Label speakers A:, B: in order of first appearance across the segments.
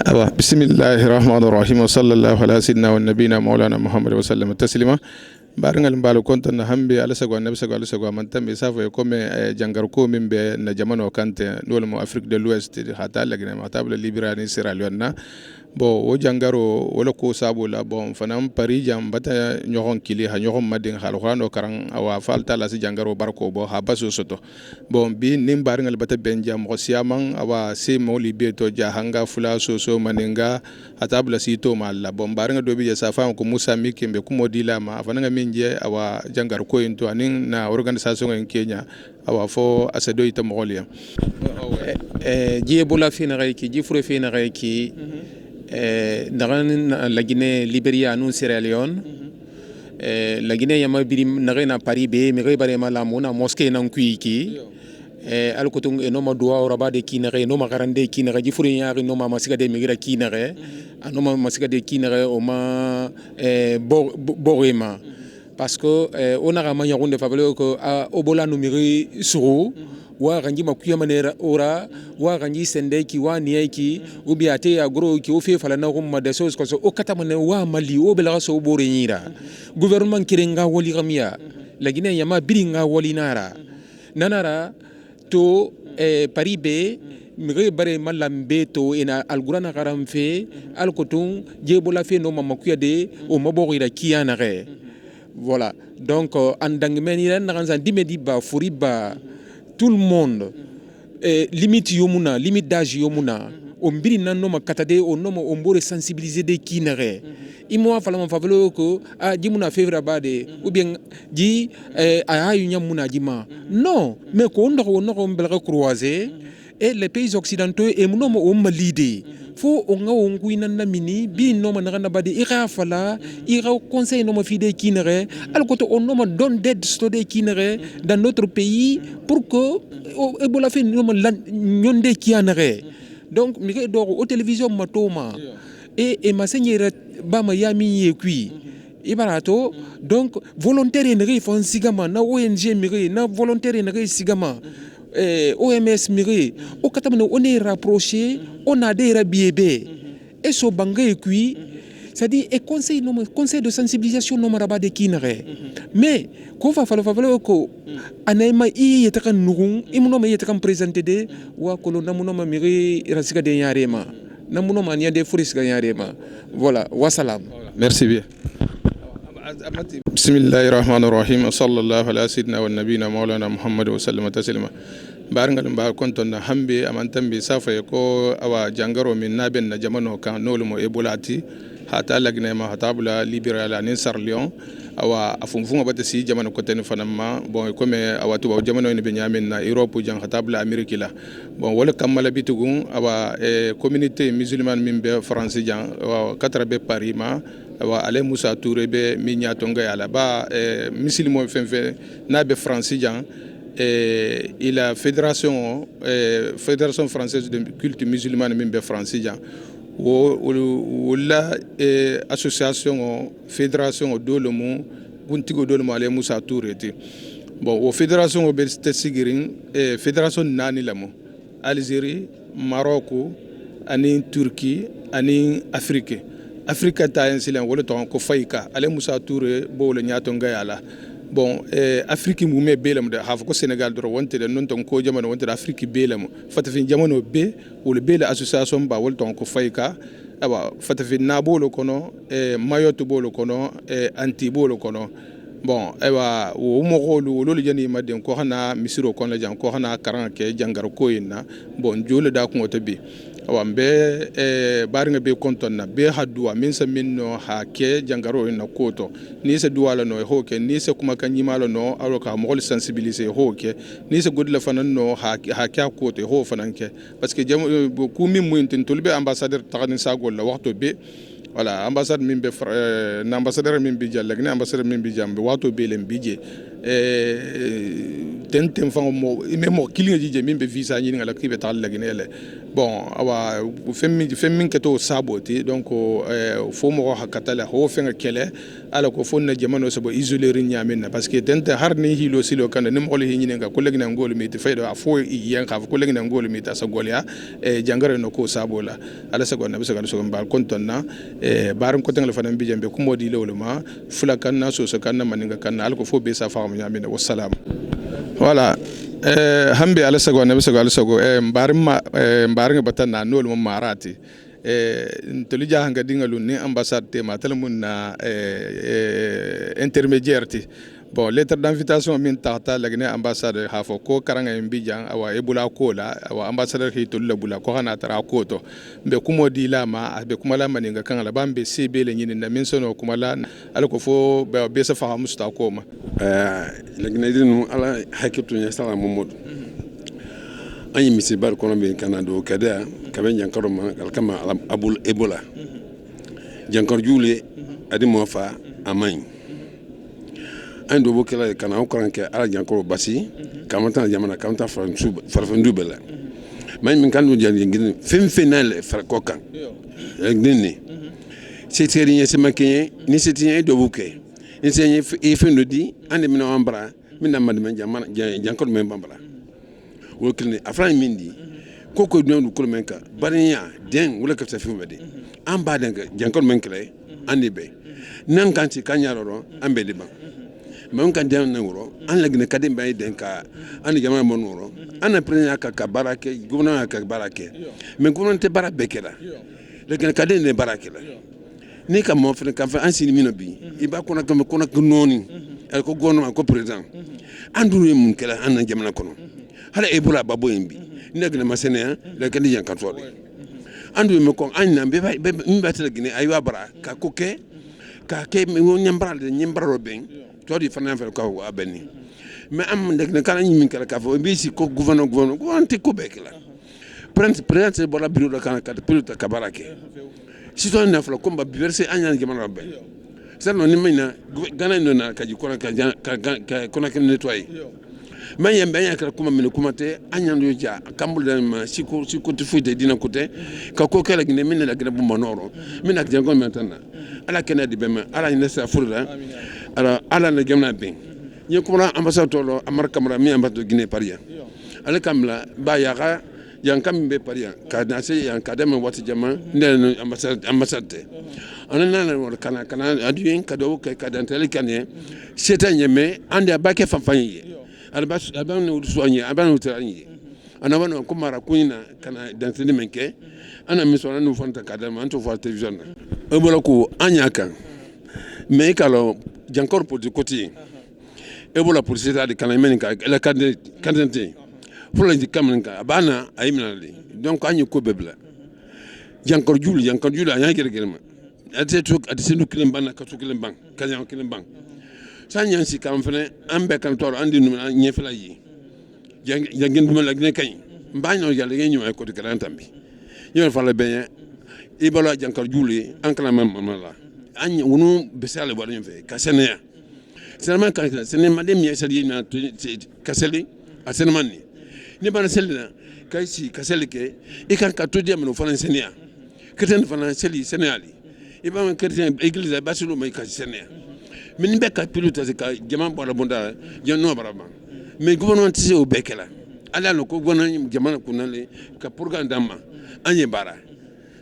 A: Bismillahi rahmani rahim wa sallallahu ala sayyidina wa nabina maulana Muhammad wa sallam taslima barangal mbalo konton na hambe ala sagwa nabi sagwa ala sagwa mantambe safo comme jangar ko mimbe na jamano kante nol mo Afrique de l'Ouest hata lagina matabla libirani Sierra Leone na bo wo jangaro wala ko sabo la bon fanam Paris jam bata nyohon kili ha nyohon madin hal khano karang awa falta la si jangaro barko bo ha baso soto bon bi nim barangal bata benjam ko siamang awa se mo libeto jahanga fula soso maninga hatabla si to malla bon barangal do bi sa fam ko Musa Mikembe ko modila ma fananga minje awa jangar ko into anin na organisation en Kenya awa fo asado ita mogolia
B: jiye bola fina rayki jifure fina rayki nagan la Guinée Libéria nous Sierra Leone la Guinée yama biri nagena Paris be mi bare mala mona mosquée nan kuiki al kotung enoma doa oraba de kinere no magarande kinere jifure yaari no masiga de migira kinere anoma masiga de kinere o ma borema parce que on a ramanya ronde favelo ko obola numeri suru wa rangi makuya manera ora wa rangi sende ki wa nieki ubiate agro ki ofe fala na rumma de choses ko o katamane wa mali o bela so bore nyira gouvernement kirenga woli ramia la Guinée yama biringa woli nara nanara to Paris be mire bare malambe to ina algurana garamfe alkotung jebola fe no mamakuya de o maborira kiana re voilà donc andangmeni ren ranza dimedi ba furiba tout le monde limite yomuna limite d'âge yomuna o mbiri nan no makatade o no mo mbore sensibiliser de kinere imo fala mo favelo ko jimuna fevra bade ou bien ji ayu nyamuna jima non mais ko no mbelga croiser et les pays occidentaux et no mo o malide fo o nga o nguina na mini bi no ma na bade ira fala ira conseil no ma fide kinere al koto on no ma donne d'aide sto de kinere dans notre pays pour que ebola fe no ma nyonde kinere donc mi do o télévision matoma et ma seigneur ba ma yami yekui ibarato donc volontaire ne fon sigama na ONG mi na volontaire ne sigama OMS mire au katamane on est rapproché on a des rabiébé et so bangé kui c'est-à-dire et conseil de sensibilisation no maraba de kinere mais ko fa falo ko anayma i yetakan nugun imuno ma yetakan présenter de wa ko namuno ma mire rasika de yarema namuno ma nya de furis ga yarema voilà wassalam
A: merci bien bismillahi rahmani rahim sallallahu ala sayyidina wa nabina maulana Muhammad wa sallam taslima barangal mba konton na hambe amantambe safa ko awa jangaro min naben na jamano kan nolumo ebolati hata lagne ma hatabula libéral anin Sierra Leone awa afunfunga bata si jamano koten fanama bon comme awa tuba jamano ni benyamin na Europe jang hatabula Amerique la bon wala kamala bitugun awa communauté musulmane mimbe français jang awa katrabe Paris ma awa ale Musa Touré be minya tonga yala ba musulmo fenfe na be français jang et la fédération française de culte musulman mimbe français jang ou la association fédération dolomo guntigo dolomo ale Musa Touré ti bon o fédération o be sigirin fédération nani lamo Algérie Maroc ani Turquie ani Afrique ta en silen wala ton ko fayka ale Musa Touré bo le nyato ngayala bon Afrique mu me belam de hafa ko Sénégal do wonte de non ton ko jamano wonte Afrique belam fatafin jamano be wala bela association ba wala ton ko fayka aba fatafin na bolo kono mayoto bolo kono anti bolo kono bon ewa wo mo golu lolu jani madin ko hana misiro kono jan ko hana karan ke jangar ko inna bon jole da ko to bi awambe baringa be konton na be hadwa min sa minno ha ke jangaro na koto ni se duwala no hoke ni se kuma kan yimalo no aloka mo sensibiliser hoke ni se godla fanan no ha ka koto ho fananke parce que jam ku min mu intin tulbe ambassadeur tagani sagol la waxto be voilà ambassade min be na ambassadeur min bi jalle ne ambassadeur min bi jambe wato be len bije ten fango mo mo kilinga jije min be visa ni ngala kibe tal laginele bon awa femmin keto saboti donc fo mo hakatala ho fenga kele ala ko fonna jamano sabo isoler nyamin parce que tente harni hilo silo kan nim gol hi nyinga ko legna ngol mi te faydo afo yen ka ko legna ngol mi ta sa golya jangare no ko sabola ala sa gonna bisa so mbal kontonna baram ko tangal fanam bi jambe ko modi lewluma fula kan na so kan na maninga kan ala ko fo be sa faamu nyamin wassalam voilà hambe ala sa gonna bisa ala sa go mbaringa batana nol mo marati ntolu jahanga dingalu ni ambassade te matal mun na intermédiaire ti bon lettre d'invitation min tata lagne ambassade hafo ko karanga mbijang awa ebula ko la awa ambassadeur hitul la bula ko hana tara ko to be kumo di la ma be kuma la maninga kan la bambe cb le nyini na min sono kuma la ala ko fo be sa fa musta ko ma
C: lagne dinu ala hakitu nya sala momodu anyi misi bar kono be kanado kada kaben jankaro ma kalkama abul ebola jankar jule adi mofa amany ando bokela kana o kranke ala jankaro basi kamata jamana kamata farfandu bela may min kanu jali ngin fem final frakokan ngini seteri nyese makenye ni setien do buke ni senye e fendodi ande min ambra min amad jamana jankaro men bambara wokilni afran mindi koko dum ko menka barinya den wala ka tafi mede an ba den jankor menkle andi be nan kanti kanyaro ambe de ba men kan den ngoro an lagne kadim bay den ka an jama monoro an prenya ka barake gouvernement ka barake men gouvernement te bara bekela lagne kadim ne barake la ni ka mo fene ka fa an sini minobi iba kona ko noni el ko gouvernement ko president anduru mun kala an jamana kono hala ebola babo yimbi negna masene la kan yan kan tole andu me ko anna be mbata gine aywa bara ka koke ka ke nyambral de nyambaro ben to di fanan fa ko abeni me am negna kan nyimi kala ka fo bi si ko gouvernement te ko bekla prince bola bureau de kan ka pilote ka barake si to na fla komba verser anyan gemana ben serno ni mina gana ndona ka ji ko ka ko na nettoyer man yambe yakra kuma min kuma te anyando ja kambul ma siko te fuite dina kote ka ko kala gine min la gina bu manoro min ak jangon mentana ala kena di bema ala ni sa furda ala na jamna ben ni kuma ambassadeur lo amar kamra mi ambassadeur gine paria ala kamla ba yaga yankam be paria ka na se yan kadam wati jama ndel ambassade ana nana wala kana aduen kado ka dantele kanye setan yeme ande abake fanfanye albas aban no soigner aban no trani ana wana ko mara kuina kana dantele menke ana misona no fonta kadam anto for television e bola ko anyaka mais kalo jankor pour du côté e bola pour c'est de kana menika la candidate pour la kamanka abana ayimna donc anyu ko bebla jankor jul anya gergerma ate senu kilemban ka to kilemban kanyan kilemban sanyan si kam fene ambe kan tor andi nu nyefla yi jangin dum la gne kany mbagno yalla ngey ñoy ko de grantambi ñoy fa la beñe ibalo jankor juli ankala mamala any wonu besale wala ñu fe ka senya seulement ka senya madem mi sali na ka seli a senya ni bana selina kay si ka selike e kan ka to dem no fa senya keten fa seli senyali iba man chrétien église basilu may ka senya min beka pilote ka jama bora bonda janno baraba mais gouvernement tisi o bekela ala no ko gouvernement jama kunale ka propaganda anye bara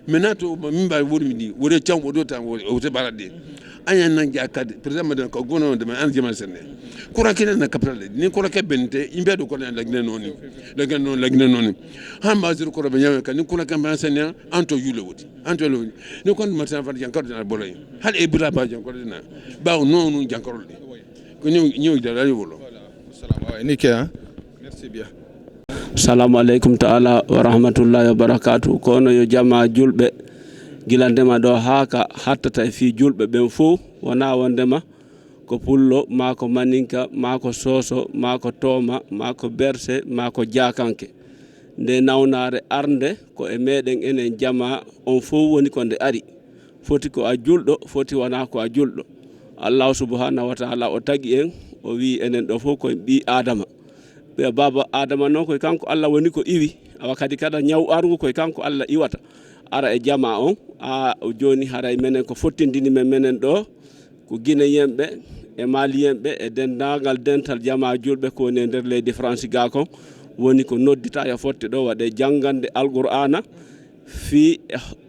C: menato min ba wurmidi wore cham wodo tan o te barade anya nan ja ka président madan ko gouvernement de an jama sene kura kene na capital ni kura ke bente imbe do ko na lagne noni lagne noni hamba zir ko be nyame ka ni kura kan ban sene anto yule woti anto lo ni kon martin fa jankor na bolay hal e bura ba jankor na ba non jankor ko ñew da la yolo
A: assalamu alaykum merci bien
D: assalamu alaykum ta'ala wa rahmatullahi wa barakatuh kono yo jama julbe gilandema do haaka hattata fi julbe ben fo wana wondema ko pullo mako maninka mako soso mako toma mako berse mako jakanke nde nawnare arnde ko e meden enen jama on fo woni ko nde ari foti ko a juldo foti wana ko a juldo Allah subhanahu wa ta'ala o tagi en o wi enen ɗo fof koye ɓi adama ɓe baba adama noon koye kanko Allah woni ko iwi awa kadi kada ñaw argu koye kanko Allah iwata ara e jama on joni haray menen ko fottindini menen ɗo ko guinéen ɓe e malien ɓe e dendagal dental jama julɓe ko woni e nder leydi France ga kon woni ko noddita ya fotte ɗo waɗe jangande alqur'ana fi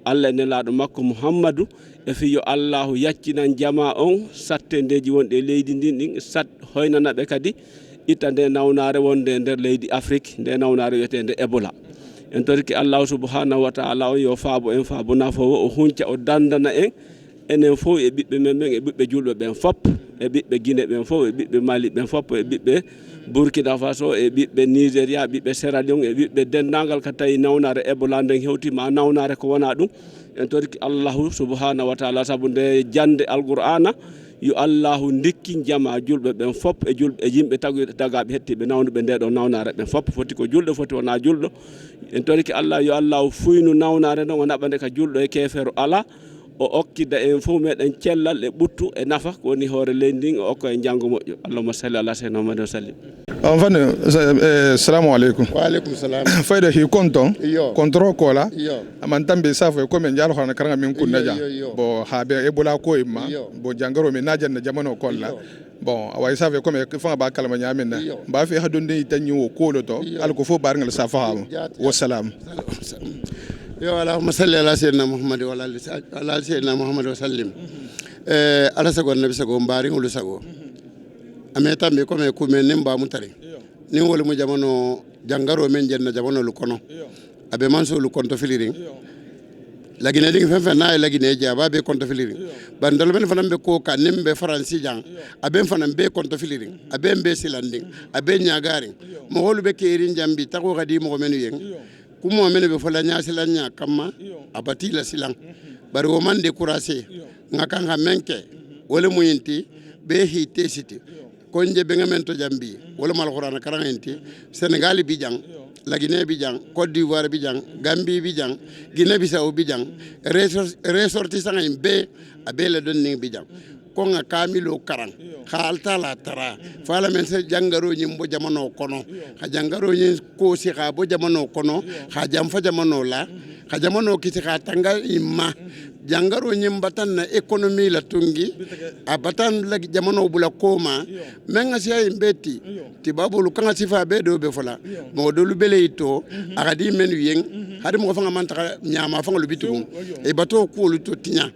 D: Allah nelaɗo makko Muhammadou e fi yo Allahu yaccinan jama on sattendeji wonɗe e leydi ndin ɗin sat hoynanaɓe kadi itta nde nawnare wonde e nder leydi Afrique nde nawnare wiyetende Ebola en toriki Allahu subhanahu wa ta'ala on yo faabo en faabo nafowo o hunca o dandana en enen fof e ɓiɓɓe men e ɓiɓɓe julɓe ɓen fop e ɓiɓɓe Guinée ɓen fof e ɓiɓɓe Mali ɓen fop e ɓiɓɓe Burkina Faso e ɓiɓɓe Nigéria ɓiɓɓe Sierra Leone e ɓiɓɓe dendagal ka tawi nawnare Ebola nden hewtima nawnare ko wona ɗum en toriki Allahu subhanahu wa ta'ala saabu nde jande alqur'ana yo Allahu ndikki jama julɓe ɓen fop e julɓe e yimɓe tagaɓe hettiɓe nawnuɓe nde ɗo nawnare ɓen fop foti ko julɗo foti wona julɗo en toriki Allah yo Allahu fuynu nawnare noon o naɓande ka julɗo e kefero ala o okkida en fof meɗen cellal e ɓuttu e nafa ko woni hoore leydi ndin o okko e janggo moƴƴo allahumma salli ala sayyidina Muhammadin wa sallim
A: on fane assalamu aleykum
E: wa aleykum salam
A: fayda hi konton kontro kola
E: yo
A: aman tambe safo ko men jalo xana karanga min kunna ja bo habe ebola ko imma bo jangaro mi najan na jamano kolla bon away safo ko me fa ba kalma nyamin na ba fi hadunde tanyi wo kolo to al ko fo bar ngal safa wa salam
E: yo allahumma salli ala sayyidina Muhammad wa ala sayyidina Muhammad wa sallim ala sago nabi sago mbari ngulu sago ameta me ko me kumen nimba mutare ni wol mu jamano jangaro men jenna jamano lu kono abe manso lu konto filiring lagine ding fen na lagine jaba be konto filiring bandal ben fanam be ko ka nimbe faransi jang abe fanam be konto filiring abe be silanding abe nyaagari mo holu be kerin jambi tako gadi mo menu yeng kumo menu be fola nya silanya kama abati la silang bari wo man décourager ngaka nga menke wala muyinti be hite city konje be ngamen to jambi wala mal qur'an karangenti Sénégal bi jang la Guinée bi jang Côte d'Ivoire bi jang Gambie bi jang Guinée Bissau bi jang ressortissant be abele don ning bi jang ko nga kamilo karang khalta la tara fala men se jangaro nyimbo jamano kono ha jangaro nyi ko si ha bo jamano kono ha jam fa jamano la ha jamano kiti ha tanga imma jangaro nyimbatan na économie la tungi abatan la jamano bula koma menga siya imbeti tibabulu kanga sifa be do be fola mo do lu bele ito akadi menu yeng hadi mo fanga mantaka nyama fanga lu bitu e bato ko lu to tinya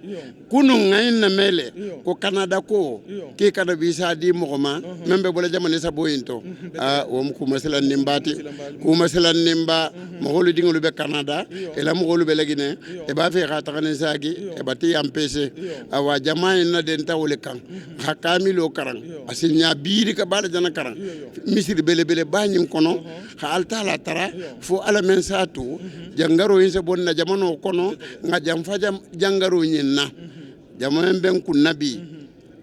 E: kunu ngain na mele ko Canada ko ke kada visa di mo ma membe bola jamane sa boyinto o mu ko masalan nimbati ko masalan nimba mo holu dingolu be Canada e la mo holu be lagine e ba fe khatane sagi e bati empêcher awa jama na den tawle kan hakamilo karang asinya biiri ka bala jana karang misiri bele bele banyim kono ha alta la tara fo ala men satu jangaro yin se bonna jamano kono nga jam fajam jangaro nyin na jamaen ben kun nabi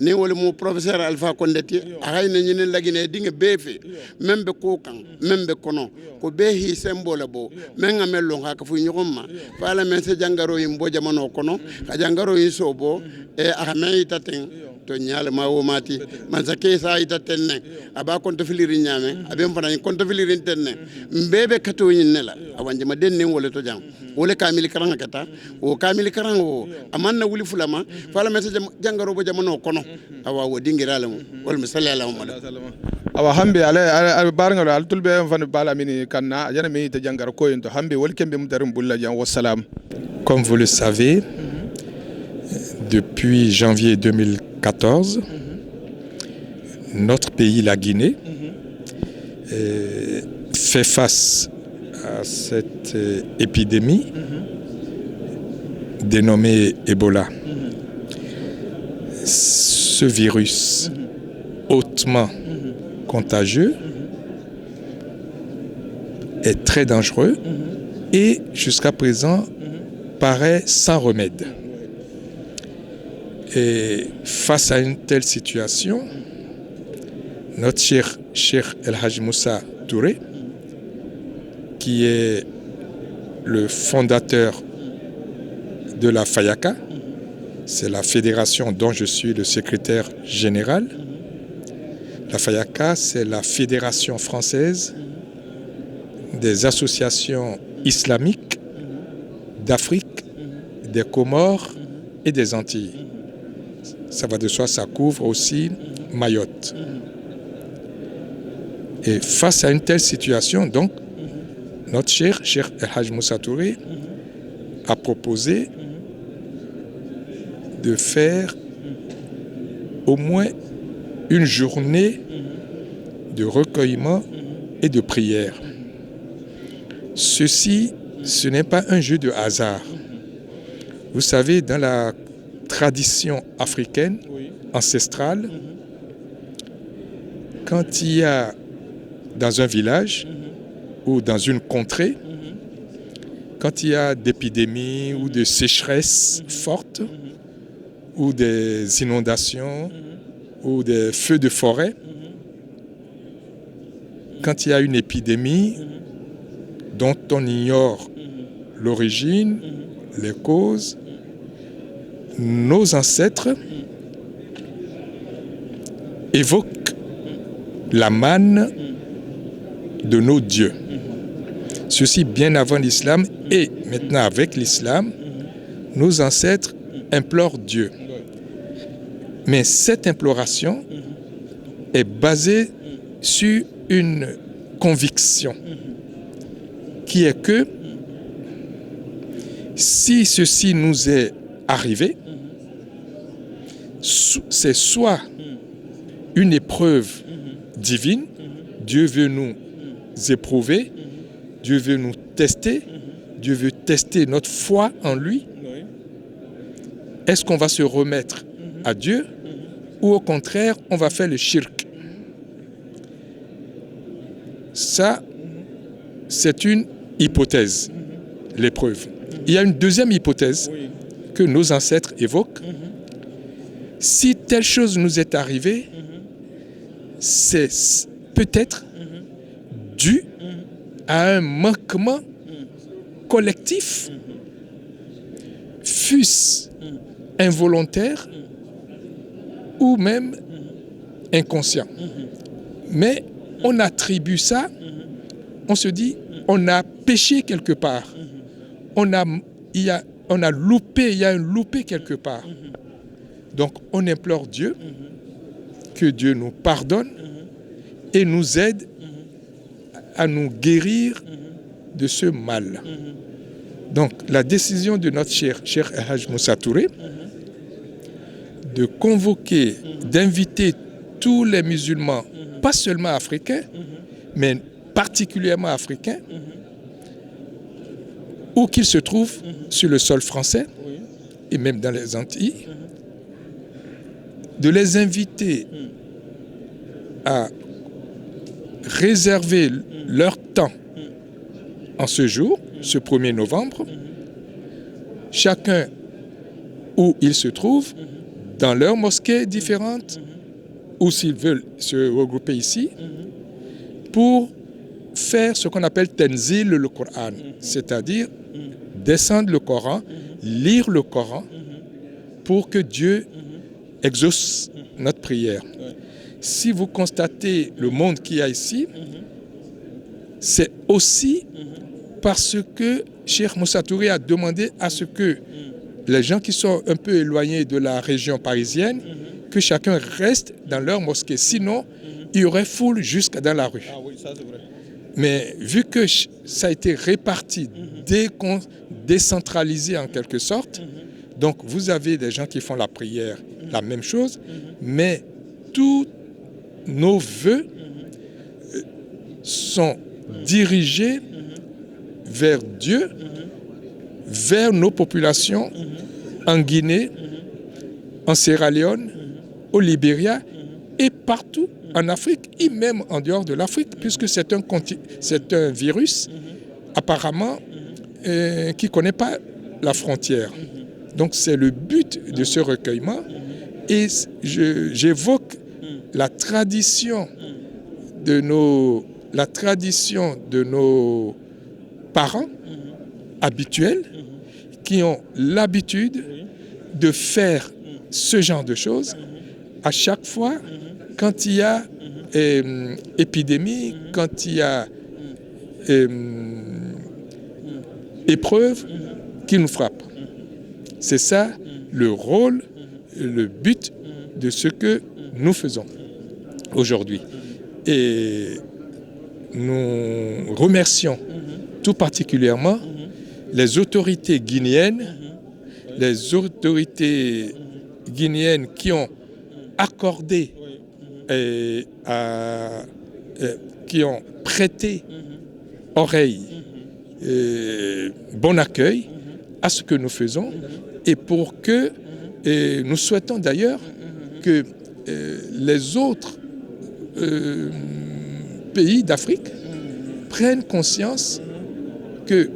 E: ni wala mo professeur Alpha Condé ay na ñine lagine dinga befe membe ko kan membe kono ko be hi symbole bo men nga mello ha ka fu ñogomma fala men se jangaro yimbo jamano kono ka jangaro yi sobo e ahme itaten to nyaale ma wo mati man sa ke sa itaten ne aba konto filiri nyame abe fana konto filiri tenne mbebe kato ñinela awanje ma den ne wala to jang wala kamili karanga kata o kamili karanga o amanna wuli fulama fala men se jangaro bo jamano kono awa wo dingirala mo wal misali ala mo
A: awa hambe ala barngal al tulbe fan bala mini kanna yana mi te jangar ko into hambe wal kembe mutarum bulla jan wassalam.
F: Comme vous le savez, depuis janvier 2014, notre pays, la Guinée, fait face à cette épidémie dénommée Ebola. Ce virus hautement contagieux est très dangereux et jusqu'à présent paraît sans remède. Et face à une telle situation, notre cher Cheikh El Hadj Moussa Touré, qui est le fondateur de la FAYACA, c'est la fédération dont je suis le secrétaire général, La FAYACA, c'est la Fédération française des associations islamiques d'Afrique, des Comores et des Antilles. Ça va de soi, ça couvre aussi Mayotte. Et face à une telle situation, donc, notre Cheikh El Hadj Moussa Touré a proposé de faire au moins une journée de recueillement et de prière. Ceci, ce n'est pas un jeu de hasard. Vous savez, dans la tradition africaine ancestrale, quand il y a dans un village ou dans une contrée, quand il y a d'épidémies ou de sécheresses fortes, ou des inondations, ou des feux de forêt, quand il y a une épidémie dont on ignore l'origine, les causes, nos ancêtres évoquent la manne de nos dieux. Ceci bien avant l'islam, et maintenant avec l'islam, nos ancêtres implorent Dieu. Mais cette imploration est basée sur une conviction qui est que si ceci nous est arrivé, c'est soit une épreuve divine, Dieu veut nous éprouver, Dieu veut nous tester, Dieu veut tester notre foi en lui. Est-ce qu'on va se remettre à Dieu ou au contraire, on va faire le shirk? Ça, c'est une hypothèse, l'épreuve. Il y a une deuxième hypothèse que nos ancêtres évoquent. Si telle chose nous est arrivée, c'est peut-être dû à un manquement collectif, fût-ce involontaire ou même inconscient. Mais on attribue ça, on se dit, on a péché quelque part. On a loupé, il y a un loupé quelque part. Donc on implore Dieu, que Dieu nous pardonne et nous aide à nous guérir de ce mal. Donc la décision de notre Cheikh El Hadj Moussa Touré de convoquer, d'inviter tous les musulmans, pas seulement africains, mais particulièrement africains, où qu'ils se trouvent sur le sol français et même dans les Antilles, de les inviter à réserver leur temps en ce jour, ce 1er novembre, chacun où il se trouve, dans leurs mosquées différentes, ou s'ils veulent se regrouper ici, pour faire ce qu'on appelle tenzil le Coran, c'est-à-dire descendre le Coran, lire le Coran, pour que Dieu exauce notre prière. Si vous constatez le monde qu'il y a ici, c'est aussi parce que Cheikh Moussa Touré a demandé à ce que les gens qui sont un peu éloignés de la région parisienne, que chacun reste dans leur mosquée. Sinon, il y aurait foule jusque dans la rue. Mais vu que ça a été réparti, décentralisé en quelque sorte, donc vous avez des gens qui font la prière, la même chose, mais tous nos vœux sont dirigés vers Dieu, vers nos populations en Guinée, en Sierra Leone, au Libéria et partout en Afrique et même en dehors de l'Afrique, puisque c'est un virus apparemment qui ne connaît pas la frontière. Donc c'est le but de ce recueillement et j'évoque la tradition de nos parents habituels qui ont l'habitude de faire ce genre de choses à chaque fois quand il y a épidémie, quand il y a épreuve qui nous frappe. C'est ça le rôle, le but de ce que nous faisons aujourd'hui. Et nous remercions tout particulièrement les autorités guinéennes, qui ont accordé, qui ont prêté oreille, bon accueil à ce que nous faisons, et pour que nous souhaitons d'ailleurs que les autres pays d'Afrique prennent conscience que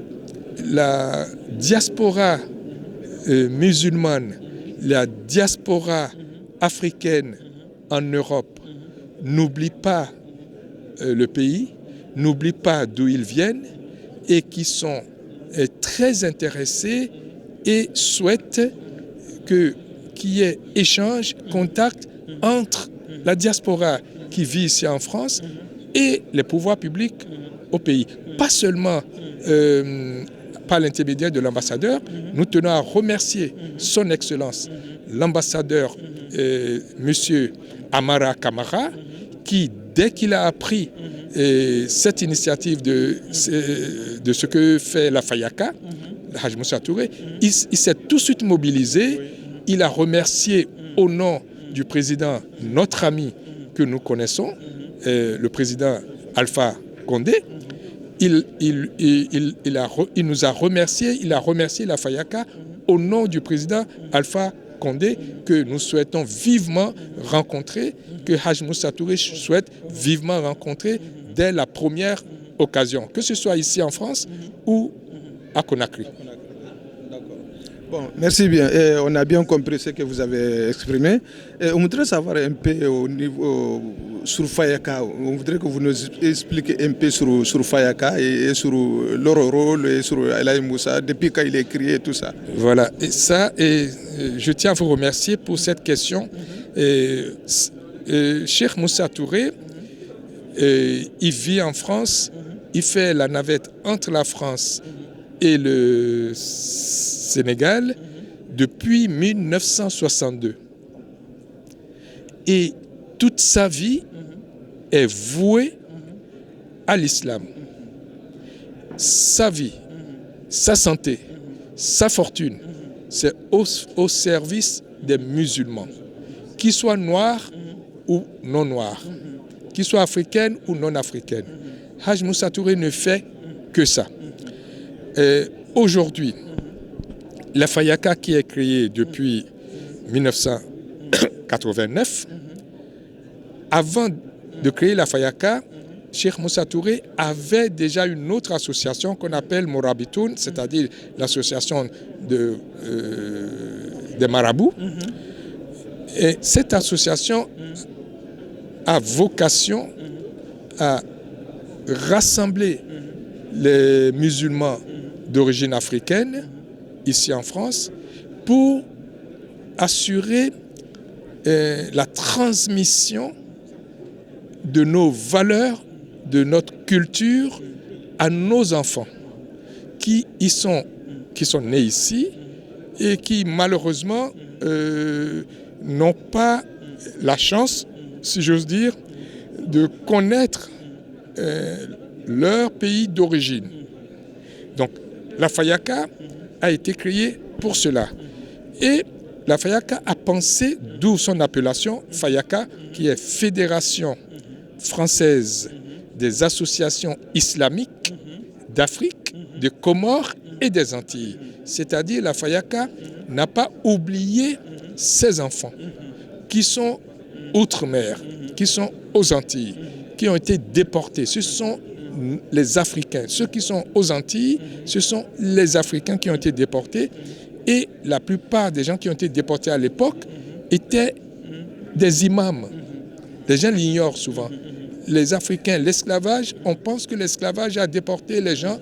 F: la diaspora musulmane, la diaspora africaine en Europe n'oublie pas le pays, n'oublie pas d'où ils viennent et qui sont très intéressés et souhaitent qu'il y ait échange, contact entre la diaspora qui vit ici en France et les pouvoirs publics au pays. Pas seulement par l'intermédiaire de l'ambassadeur, nous tenons à remercier son Excellence, l'ambassadeur Monsieur Amara Kamara, qui, dès qu'il a appris cette initiative de ce que fait la Fayaka, le Haj Moussa Touré, il s'est tout de suite mobilisé. Il a remercié au nom du président, notre ami que nous connaissons, le président Alpha Condé. Il nous a remercié, il a remercié la Fayaka au nom du président Alpha Condé que nous souhaitons vivement rencontrer, que Haj Moussa Touré souhaite vivement rencontrer dès la première occasion, que ce soit ici en France ou à Conakry.
A: Bon, merci bien. Et on a bien compris ce que vous avez exprimé. Et on voudrait savoir un peu au niveau sur Fayaka. On voudrait que vous nous expliquiez un peu sur Fayaka et sur leur rôle et sur Elaï Moussa depuis quand il est créé et tout ça.
F: Voilà. Et ça, je tiens à vous remercier pour cette question. Cheikh Moussa Touré, il vit en France. Il fait la navette entre la France et le Sénégal depuis 1962. Et toute sa vie est vouée à l'islam. Sa vie, sa santé, sa fortune, c'est au service des musulmans, qu'ils soient noirs ou non noirs, qu'ils soient africaines ou non africaines. Haj Moussa Touré ne fait que ça. Aujourd'hui, la Fayaka qui est créée depuis 1989, avant de créer la Fayaka, Cheikh Moussa Touré avait déjà une autre association qu'on appelle Morabitoun, c'est-à-dire l'association des marabouts. Et cette association a vocation à rassembler les musulmans d'origine africaine, ici en France, pour assurer la transmission de nos valeurs, de notre culture à nos enfants qui sont nés ici et qui malheureusement n'ont pas la chance, si j'ose dire, de connaître leur pays d'origine. Donc, la Fayaka a été créée pour cela. Et la Fayaka a pensé, d'où son appellation, Fayaka, qui est Fédération française des associations islamiques d'Afrique, des Comores et des Antilles. C'est-à-dire, la Fayaka n'a pas oublié ses enfants qui sont outre-mer, qui sont aux Antilles, qui ont été déportés. Ce sont les Africains. Ceux qui sont aux Antilles, ce sont les Africains qui ont été déportés. Et la plupart des gens qui ont été déportés à l'époque étaient des imams. Les gens l'ignorent souvent. Les Africains, l'esclavage, on pense que l'esclavage a déporté les gens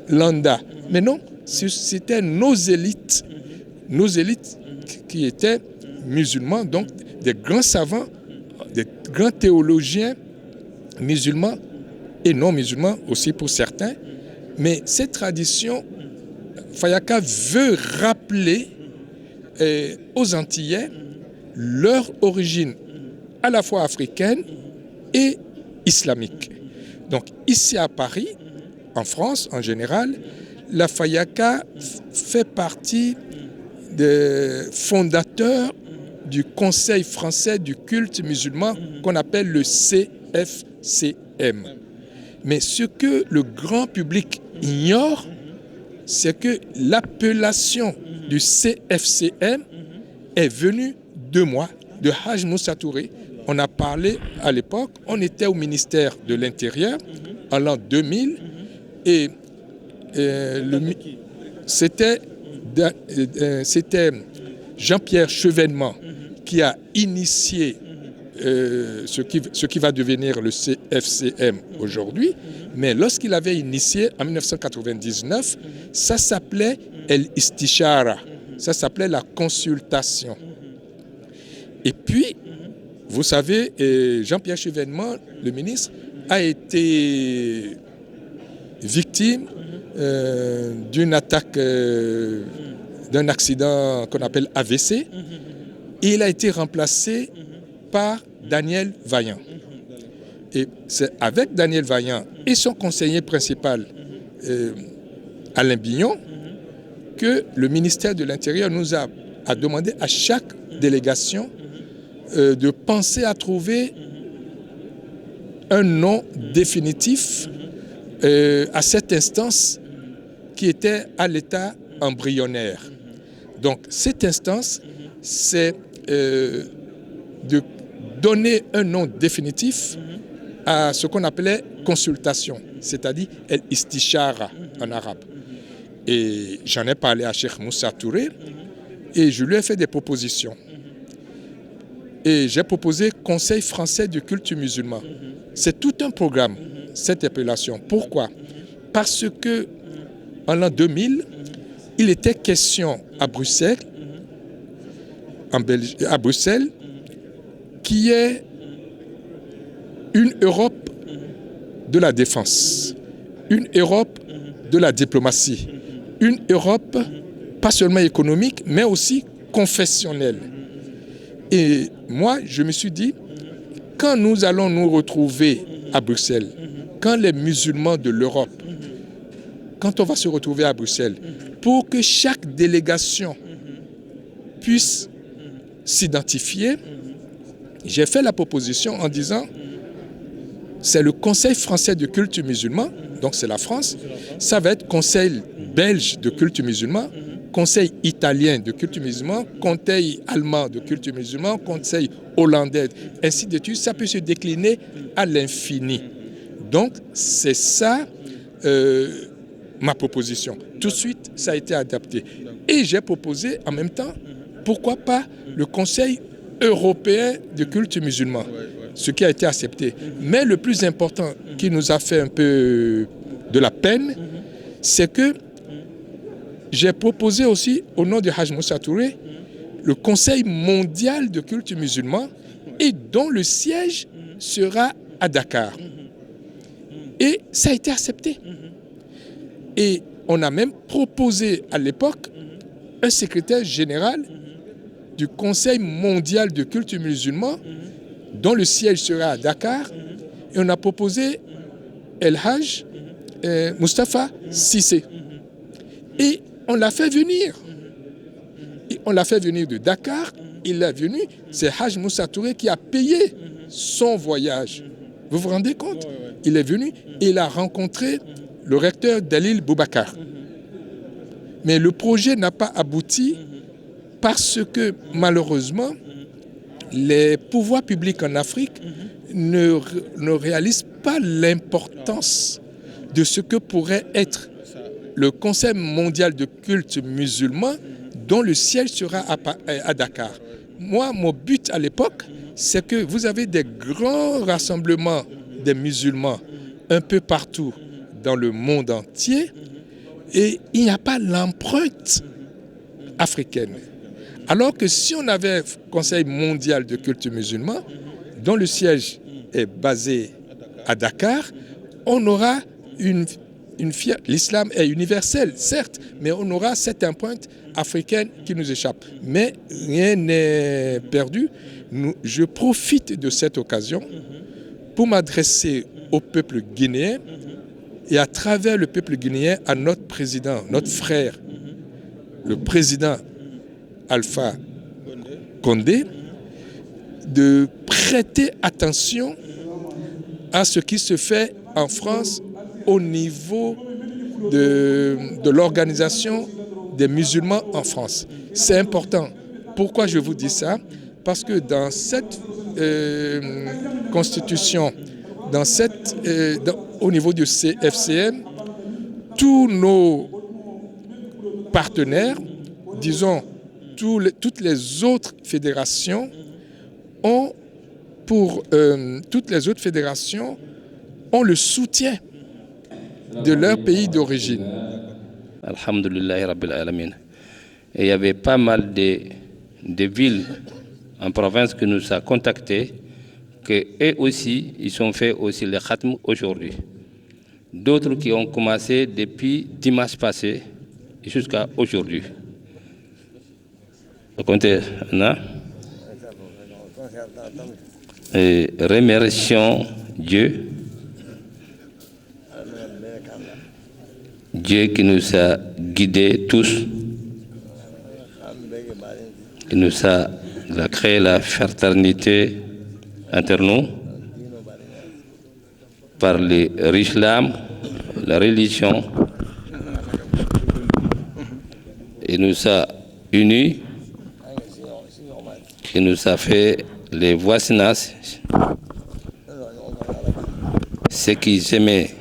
F: lambda. Mais non, c'était nos élites qui étaient musulmans, donc des grands savants des grands théologiens musulmans et non musulmans aussi pour certains. Mais cette tradition, Fayaka veut rappeler aux Antillais leur origine à la fois africaine et islamique. Donc ici à Paris, en France en général, la Fayaka fait partie des fondateurs du Conseil français du culte musulman qu'on appelle le CFCM. Mais ce que le grand public ignore, c'est que l'appellation du CFCM est venue de moi, de Haj Moussa Touré. On a parlé à l'époque, on était au ministère de l'Intérieur en l'an 2000 et c'était Jean-Pierre Chevènement qui a initié ce qui va devenir le CFCM aujourd'hui. Mais lorsqu'il avait initié en 1999, ça s'appelait El Istishara, ça s'appelait la consultation. Et puis, vous savez, Jean-Pierre Chevènement, le ministre, a été victime d'une attaque, d'un accident qu'on appelle AVC, et il a été remplacé par Daniel Vaillant. Et c'est avec Daniel Vaillant et son conseiller principal, Alain Bignon, que le ministère de l'Intérieur nous a demandé à chaque délégation de penser à trouver un nom définitif à cette instance qui était à l'état embryonnaire. Donc cette instance, c'est de donner un nom définitif à ce qu'on appelait consultation, c'est-à-dire El Istishara en arabe. Et j'en ai parlé à Cheikh Moussa Touré et je lui ai fait des propositions. Et j'ai proposé Conseil français du culte musulman. C'est tout un programme, cette appellation. Pourquoi? Parce que en l'an 2000, il était question à Bruxelles, qui est une Europe de la défense, une Europe de la diplomatie, une Europe pas seulement économique, mais aussi confessionnelle. Et moi, je me suis dit, quand nous allons nous retrouver à Bruxelles, quand les musulmans de l'Europe, quand on va se retrouver à Bruxelles, pour que chaque délégation puisse s'identifier, j'ai fait la proposition en disant, c'est le Conseil français de culte musulman, donc c'est la France, ça va être Conseil belge de culte musulman, Conseil italien de culte musulman, Conseil allemand de culte musulman, Conseil hollandais, ainsi de suite, ça peut se décliner à l'infini. Donc c'est ça ma proposition. Tout de suite, ça a été adapté. Et j'ai proposé en même temps, pourquoi pas le Conseil européen de culte musulman, ce qui a été accepté. Mais le plus important qui nous a fait un peu de la peine, c'est que j'ai proposé aussi, au nom de Haj Moussa Touré, le Conseil mondial de culte musulman, et dont le siège sera à Dakar. Et ça a été accepté. Et on a même proposé à l'époque un secrétaire général du Conseil mondial de culte musulman, dont le siège sera à Dakar, et on a proposé El Haj Moustapha Cissé. Et on l'a fait venir. Et on l'a fait venir de Dakar, il est venu, c'est Haj Moussa Touré qui a payé son voyage. Vous vous rendez compte? Il est venu et il a rencontré le recteur Dalil Boubacar. Mais le projet n'a pas abouti parce que malheureusement, les pouvoirs publics en Afrique ne réalisent pas l'importance de ce que pourrait être le Conseil mondial de culte musulman dont le siège sera à Dakar. Moi, mon but à l'époque, c'est que vous avez des grands rassemblements des musulmans un peu partout dans le monde entier et il n'y a pas l'empreinte africaine. Alors que si on avait un Conseil mondial de culte musulman, dont le siège est basé à Dakar, on aura l'islam est universel, certes, mais on aura cette empreinte africaine qui nous échappe. Mais rien n'est perdu. Je profite de cette occasion pour m'adresser au peuple guinéen et à travers le peuple guinéen à notre président, notre frère, le président Alpha Condé, de prêter attention à ce qui se fait en France au niveau de l'organisation des musulmans en France. C'est important. Pourquoi je vous dis ça? Parce que dans cette constitution, au niveau du FCM, tous nos partenaires, disons toutes les autres fédérations, ont le soutien de leur pays d'origine.
G: Alhamdulillah Rabbil Alamin. Et il y avait pas mal de villes en province qui nous ont contactés, que eux aussi, ils ont fait aussi le khatm aujourd'hui. D'autres qui ont commencé depuis dimanche passé jusqu'à aujourd'hui. Et remercions Dieu. Dieu qui nous a guidés tous, qui nous a créé la fraternité entre nous par l'islam, la religion, et nous a unis, qui nous a fait les voisinages, ce qui s'aimait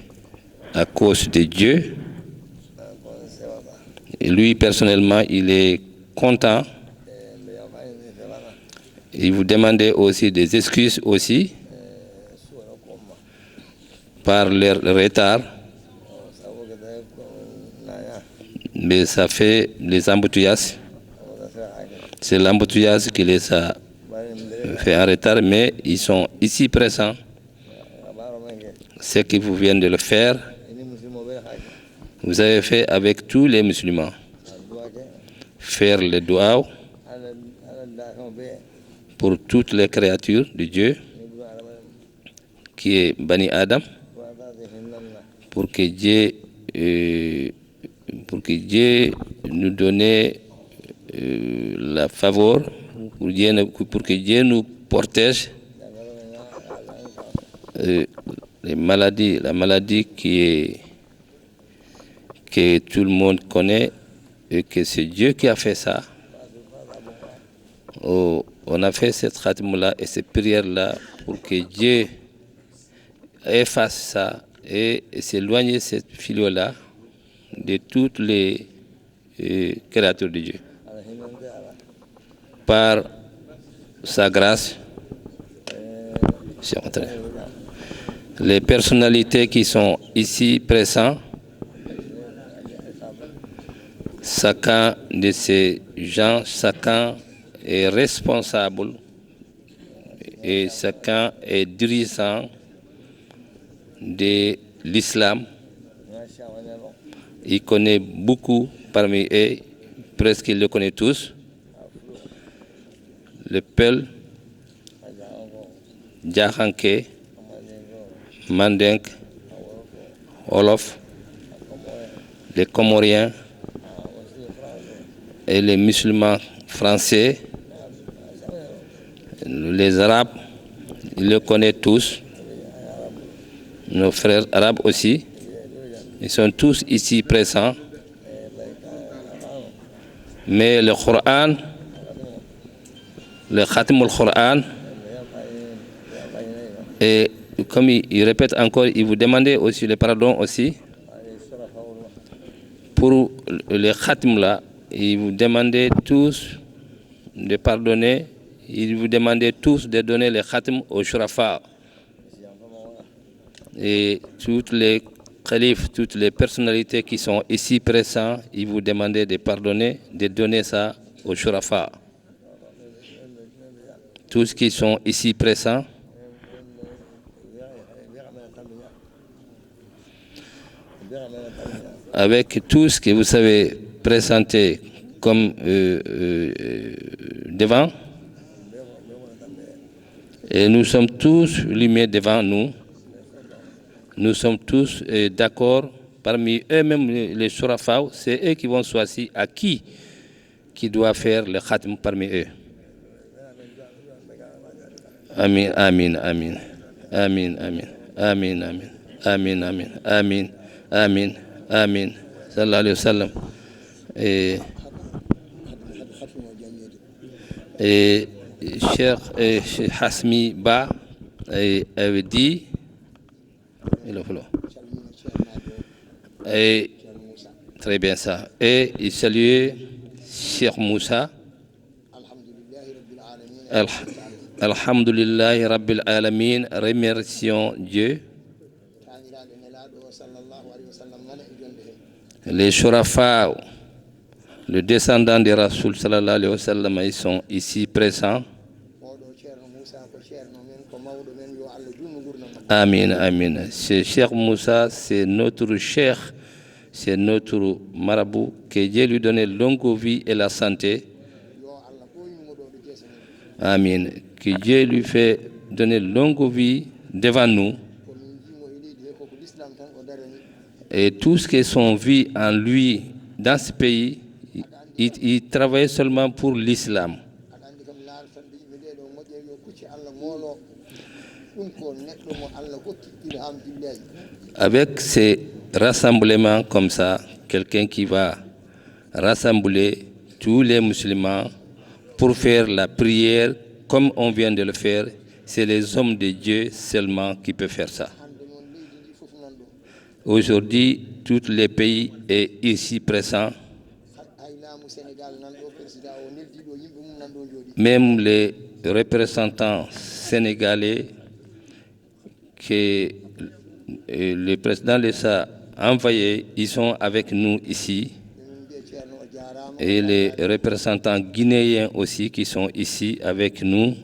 G: à cause de Dieu. Et lui, personnellement, il est content. Il vous demandait aussi des excuses aussi par leur retard. Mais ça fait les embouteillages. C'est l'embouteillage qui les a fait en retard, mais ils sont ici présents. Ce que vous venez de le faire, vous avez fait avec tous les musulmans. Faire le doua pour toutes les créatures de Dieu, qui est Bani Adam, pour que nous donne la faveur, pour que Dieu nous protège la maladie que tout le monde connaît, et que c'est Dieu qui a fait ça. On a fait cette khatm-là et cette prière-là pour que Dieu efface ça et s'éloigne cette fille-là de toutes les créatures de Dieu. Par sa grâce, les personnalités qui sont ici présentes, chacun de ces gens, chacun est responsable et chacun est dirigeant de l'islam. Il connaît beaucoup parmi eux, presque il le connaît tous. Le Peul, Djahanke, Mandingue, Wolof, les Comoriens et les musulmans français, les Arabes, ils le connaissent tous. Nos frères arabes aussi, ils sont tous ici présents. Mais le Coran, le Khatim al-Coran, et comme il répète encore, il vous demandait aussi le pardon aussi. Pour le Khatim là, il vous demandait tous de pardonner, il vous demandait tous de donner le Khatim au Shurafa. Et toutes les khalifs, toutes les personnalités qui sont ici présentes, ils vous demandaient de pardonner, de donner ça au Shurafa. Tous qui sont ici présents, avec tout ce que vous savez présenter comme devant. Et nous sommes tous lumière devant nous. Nous sommes tous d'accord. Parmi eux-mêmes, les Shurafa, c'est eux qui vont choisir à qui doit faire le khatm parmi eux. Amin, amin, amin. Amin, amin. Amin, amin. Amin, amin. Amin, amin. Amin. Sallallahu alayhi wa sallam. Et Cheikh Hasmi Ba avait dit, et très bien ça, et il saluait Cheikh Moussa. Alhamdulillah Rabbil Alamin, remercions Dieu. Les Shurafa, le descendant de Rasoul sallallahu alayhi wa sallam, ils sont ici présents. Amin, amin. Ce Cheikh Moussa, c'est notre cheikh, c'est notre marabout, que Dieu lui donne longue vie et la santé. Amin. Que Dieu lui fait donner longue vie devant nous. Et tout ce qui sont vie en lui dans ce pays, il travaille seulement pour l'islam. Avec ces rassemblements comme ça, quelqu'un qui va rassembler tous les musulmans pour faire la prière comme on vient de le faire, c'est les hommes de Dieu seulement qui peuvent faire ça. Aujourd'hui, tous les pays sont ici présents. Même les représentants sénégalais que le président les a envoyés, ils sont avec nous ici. Et les représentants guinéens aussi qui sont ici avec nous.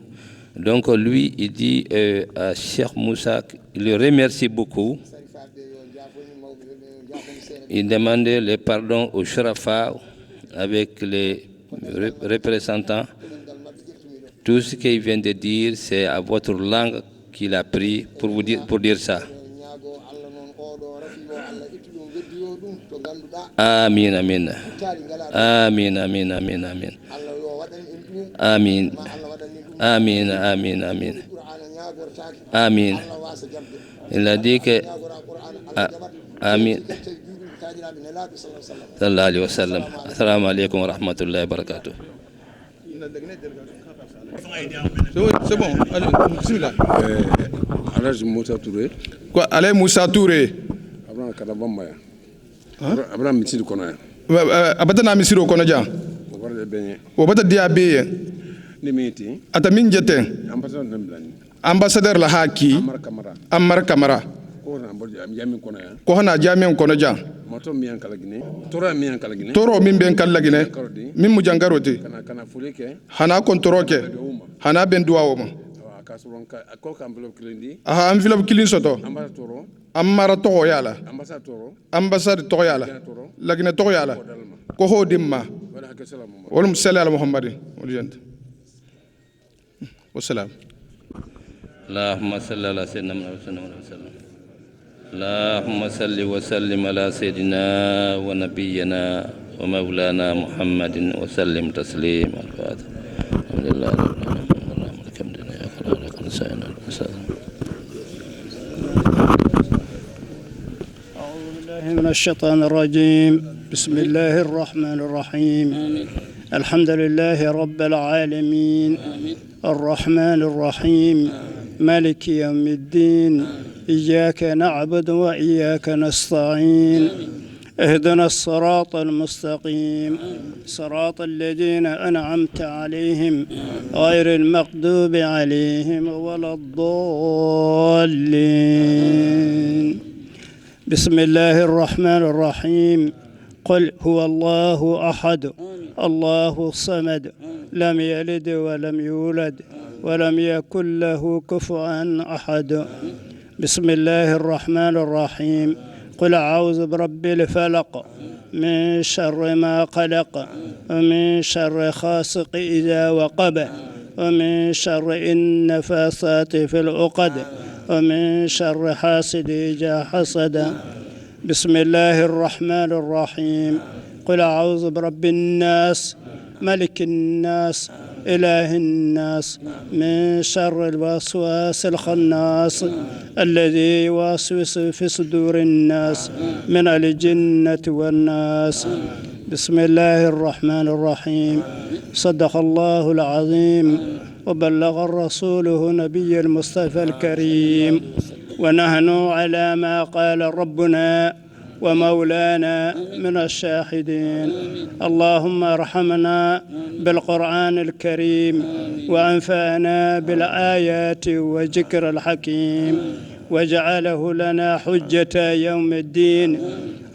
G: Donc lui, il dit à Cheikh Moussa, il le remercie beaucoup. Il demandait le pardon aux Shurafa avec les représentants. Tout ce qu'il vient de dire, c'est à votre langue qu'il a pris pour dire ça. Amin, amin. Amin, amin, amin, amin. Amin. Amin, amin, amin. Amin. Il a dit que amin. Sallallahu alayhi wa sallam. Assalamu alaikum wa rahmatullahi wa barakatuh.
A: C'est bon, allez, bismillah.
C: Alhaji Moussa Touré.
A: Quoi, allez Moussa Touré.
C: Abraham Kadabambaya. Abraham Mitsidi Konoya.
A: Abatana misiro kono ja. O bata dia be.
C: Nimiti.
A: Ata min jete.
C: Ambassadeur Namblani.
A: Ambassadeur la haki. Amar Kamara. Ko hana jami'an kono ja.
C: Moto miyan kalagine. Toro miyan kalagine.
A: Toro min ben kalagine. Min mu jangarote.
C: Kana fulike.
A: Hana kontoroke. Hana ben duwawo. Aha envelope kilin soto. Amara togo yala. Ambassade togo yala. Lagine togo yala. Ko ho dimma. Walum sallallahu ala Muhammadin wal jant. Wassalam.
G: Allahumma salli ala sayyidina Muhammad sallallahu alaihi wasallam. اللهم صل وسلم على سيدنا ونبينا ومولانا محمد وسلم تسليما الفاتح الحمد لله رب العالمين الحمد لله يا خالق الانسان
H: أعوذ بالله من الشيطان الرجيم بسم الله الرحمن الرحيم الحمد لله رب العالمين الرحمن الرحيم مالك يوم الدين إياك نعبد وإياك نستعين اهدنا الصراط المستقيم صراط الذين أنعمت عليهم غير المغضوب عليهم ولا الضالين بسم الله الرحمن الرحيم قل هو الله أحد الله الصمد لم يلد ولم يولد ولم يكن له كفوا أحد بسم الله الرحمن الرحيم قل أعوذ برب الفلق من شر ما خلق ومن شر غاسق إذا وقب ومن شر النفاثات في العقد ومن شر حاسد إذا حسد. بسم الله الرحمن الرحيم. قل أعوذ برب الناس ملك الناس إله الناس من شر الوسواس الخناس الذي يوسوس في صدور الناس من الجنة والناس. بسم الله الرحمن الرحيم. صدق الله العظيم وبلغ الرسول نبي المصطفى الكريم، ونحن على ما قال ربنا ومولانا من الشاهدين. اللهم ارحمنا بالقرآن الكريم وأنفعنا بالآيات وذكر الحكيم وجعله لنا حجة يوم الدين.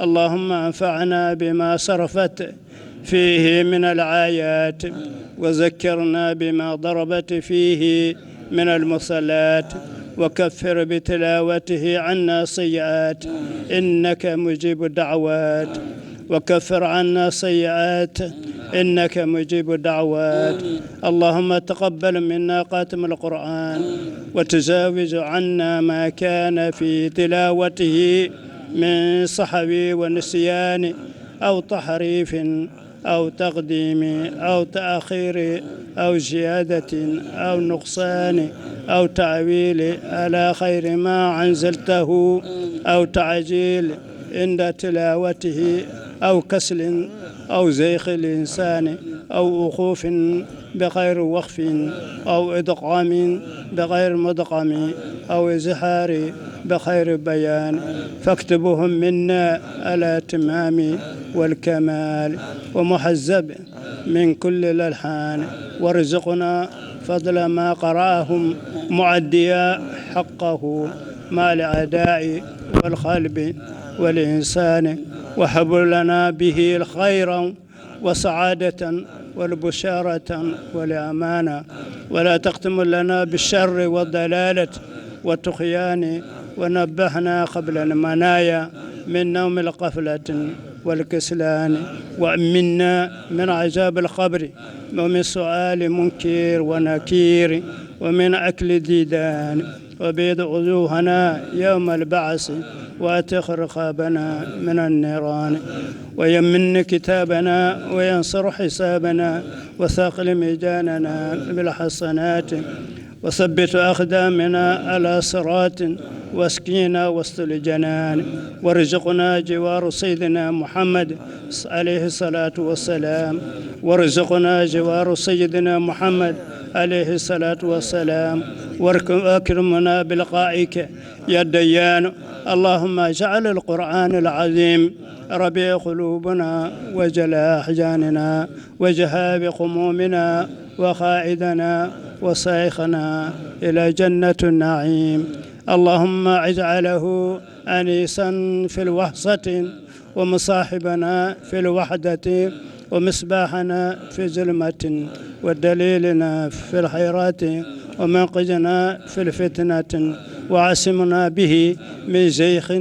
H: اللهم انفعنا بما صرفت فيه من الآيات وذكرنا بما ضربت فيه من المصلات وكفر بتلاوته عنا سيئات إنك مجيب الدعوات. وكفر عنا سيئات إنك مجيب الدعوات. اللهم تقبل منا خاتم القرآن وتجاوز عنا ما كان في تلاوته من صحو ونسيان أو تحريف أو تقديم أو تأخير أو زيادة أو نقصان أو تعويل على خير ما أنزلته أو تعجيل عند تلاوته أو كسل أو زيخ الإنسان أو وقوف بغير وقف أو إدغام بغير مدغم أو إزهار بخير بيان. فاكتبهم منا على تمام والكمال ومحزب من كل الألحان، وارزقنا فضل ما قرأهم معديا حقه مع الأداء والقلب والإنسان، وهب لنا به الخير وسعادة والبشارة والأمانة، ولا تختم لنا بالشر والضلالة والطغيان، ونبهنا قبل المنايا من نوم القفلة والكسلان، وأمنا من عذاب القبر ومن سؤال منكر ونكير ومن أكل ديدان، وبيض وجوهنا يوم البعث واتخ رقابنا من النيران، ويمن كتابنا وينصر حسابنا وثقل ميزاننا بالحسنات، وثبت أقدامنا على صراط واسقينا وسط الجنان، وارزقنا جوار سيدنا محمد عليه الصلاة والسلام، وارزقنا جوار سيدنا محمد عليه الصلاة والسلام، واكرمنا بلقائك يا ديان. اللهم اجعل القرآن العظيم ربيع قلوبنا وجلاء أحزاننا وجهاب قمومنا وقائدنا وسائقنا إلى جنة النعيم. اللهم اجعله أنيسا في الوحشة ومصاحبنا في الوحدة ومصباحنا في ظلمة ودليلنا في الخيرات ومنقذنا في الفتنة وعصمنا به من زيخ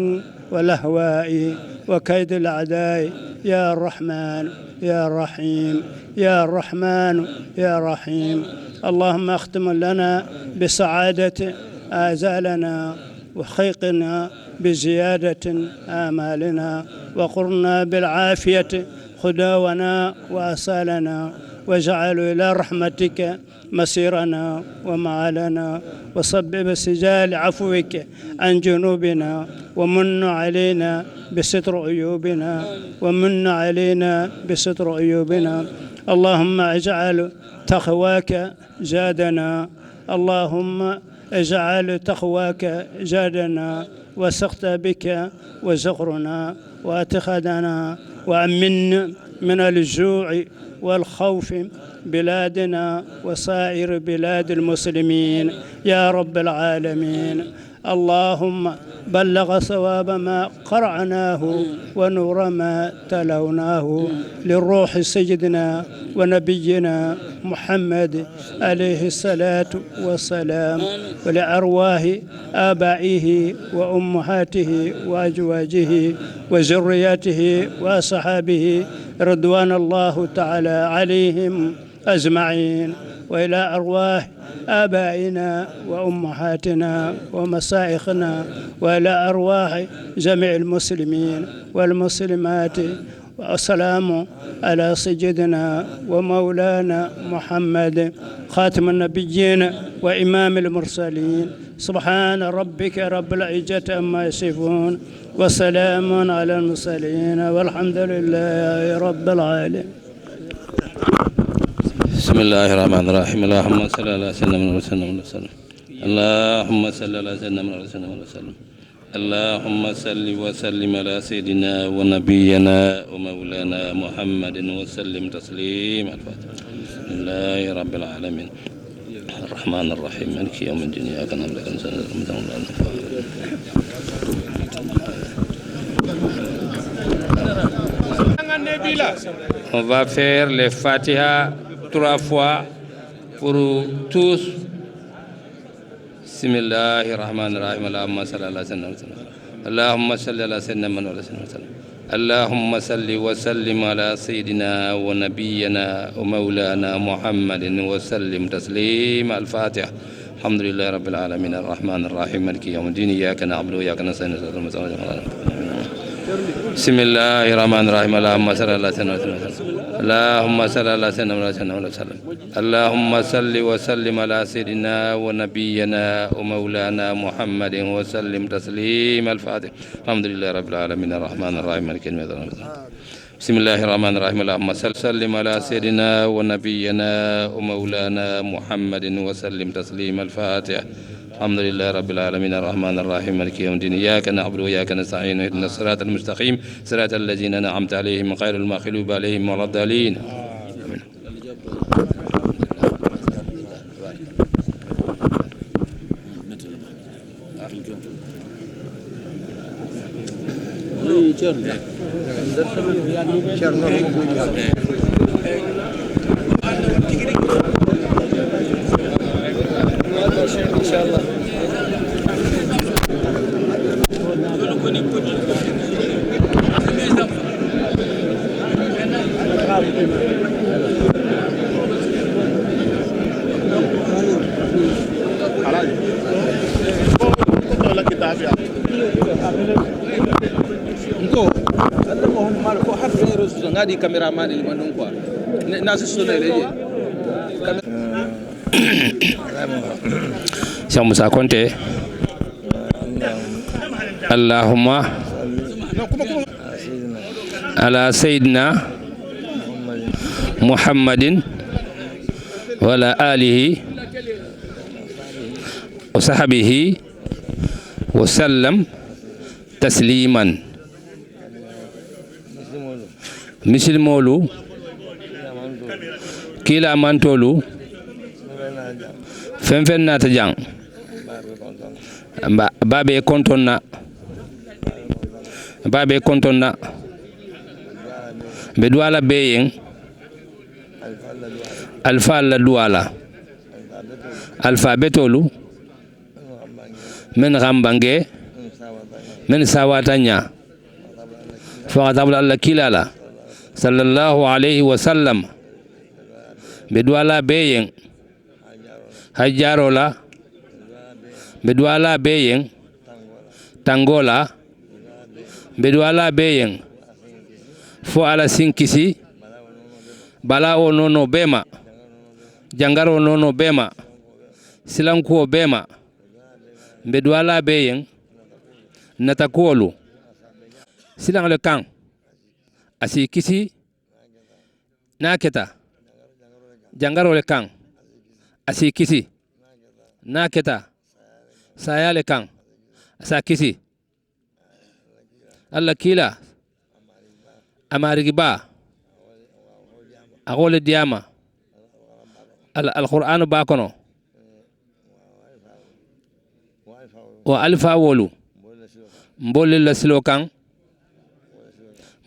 H: والأهواء وكيد الأعداء يا الرحمن يا الرحيم يا الرحمن يا رحيم. اللهم اختم لنا بسعادة آزالنا وخيقنا بزيادة آمالنا، وقرنا بالعافية خداونا وأسالنا، واجعل إلى رحمتك مسيرنا ومعالنا، وصبب سجال عفوك عن جنوبنا، ومن علينا بستر عيوبنا، ومن علينا بستر عيوبنا. اللهم اجعل تقواك زادنا، اللهم اجعل تقواك زادنا، وسقط بك وزغرنا واتخذنا، وأمن من الجوع والخوف بلادنا وسائر بلاد المسلمين يا رب العالمين. اللهم بلغ ثواب ما قرأناه ونور ما تلوناه للروح سيدنا ونبينا محمد عليه الصلاة والسلام، ولأرواح آبائه وأمهاته وأزواجه وذرياته وأصحابه رضوان الله تعالى عليهم أجمعين، وإلى أرواح آبائنا وأمهاتنا ومشايخنا، وإلى أرواح جميع المسلمين والمسلمات. والسلام على سيدنا ومولانا محمد خاتم النبيين وإمام المرسلين. سبحان ربك رب العزة عما يصفون وسلام على المرسلين والحمد لله رب العالمين.
G: بسم الله الرحمن الرحيم. اللهم صل على سيدنا محمد وسلم. اللهم صل على سيدنا محمد وسلم. اللهم صل وسلم على سيدنا ونبينا ومولانا محمد وسلم تسليما. الفاتحة. لله رب العالمين الرحمن الرحيم مالك يوم الدين إياك نعبد وإياك نستعين. On va faire les Fatiha 3 fois pour tous. Bismillahir Rahmanir Rahim. Allahumma salli ala sayyidina Muhammad. Allahumma salli ala sayyidina Muhammad. Allahumma salli wa sallim ala sayyidina wa nabiyyina wa maulana Muhammadin wa sallim taslima. Al-Fatiha. Alhamdulillahi rabbil alamin arrahmanir rahim maliki yawmiddin iyyaka na'budu wa iyyaka nasta'in. بسم الله الرحمن الرحيم. اللهم صل على سيدنا محمد. اللهم صل على سيدنا محمد. اللهم صل وسلم على سيدنا ونبينا ومولانا محمد وسلم تسليما. الفاتحة. الحمد لله رب العالمين الرحمن الرحيم مالك يوم الدين. بسم الله الرحمن الرحيم. اللهم صل وسلم على سيدنا ونبينا ومولانا محمد وسلم تسليما. الفاتحة. الحمد لله رب العالمين الرحمن الرحيم مالك يوم الدين إياك نعبد وإياك نستعين اهدنا الصراط المستقيم صراط الذين أنعمت عليهم غير المغضوب عليهم ولا الضالين. إن شاء الله.
I: ngadi cameraman il manun kwa nasu sona leje
G: Cheikh Moussa Konté. Allahumma ala sayyidina Muhammadin wa ala alihi wa sahbihi wa sallam tasliman. Misilmolu kila mantolu fen nata jang babe kontonna be duwala beyen alfa la duwala alphabetolu men rambange men sawatanya fa tabla alla kilala sallallahu alayhi wa sallam be duwala beyen hajjarola be duwala beyen tangola be duwala beyen fo ala sinkisi bala o nono bema jangaro nono bema silankuo bema be duwala beyen natakolu silang le kan asi kisi naketa jangaro le kan asi kisi naketa saya le kan asa kisi alla kila amarigiba أقول دياما القرآن باكنو وألف أولو مبول السلوكان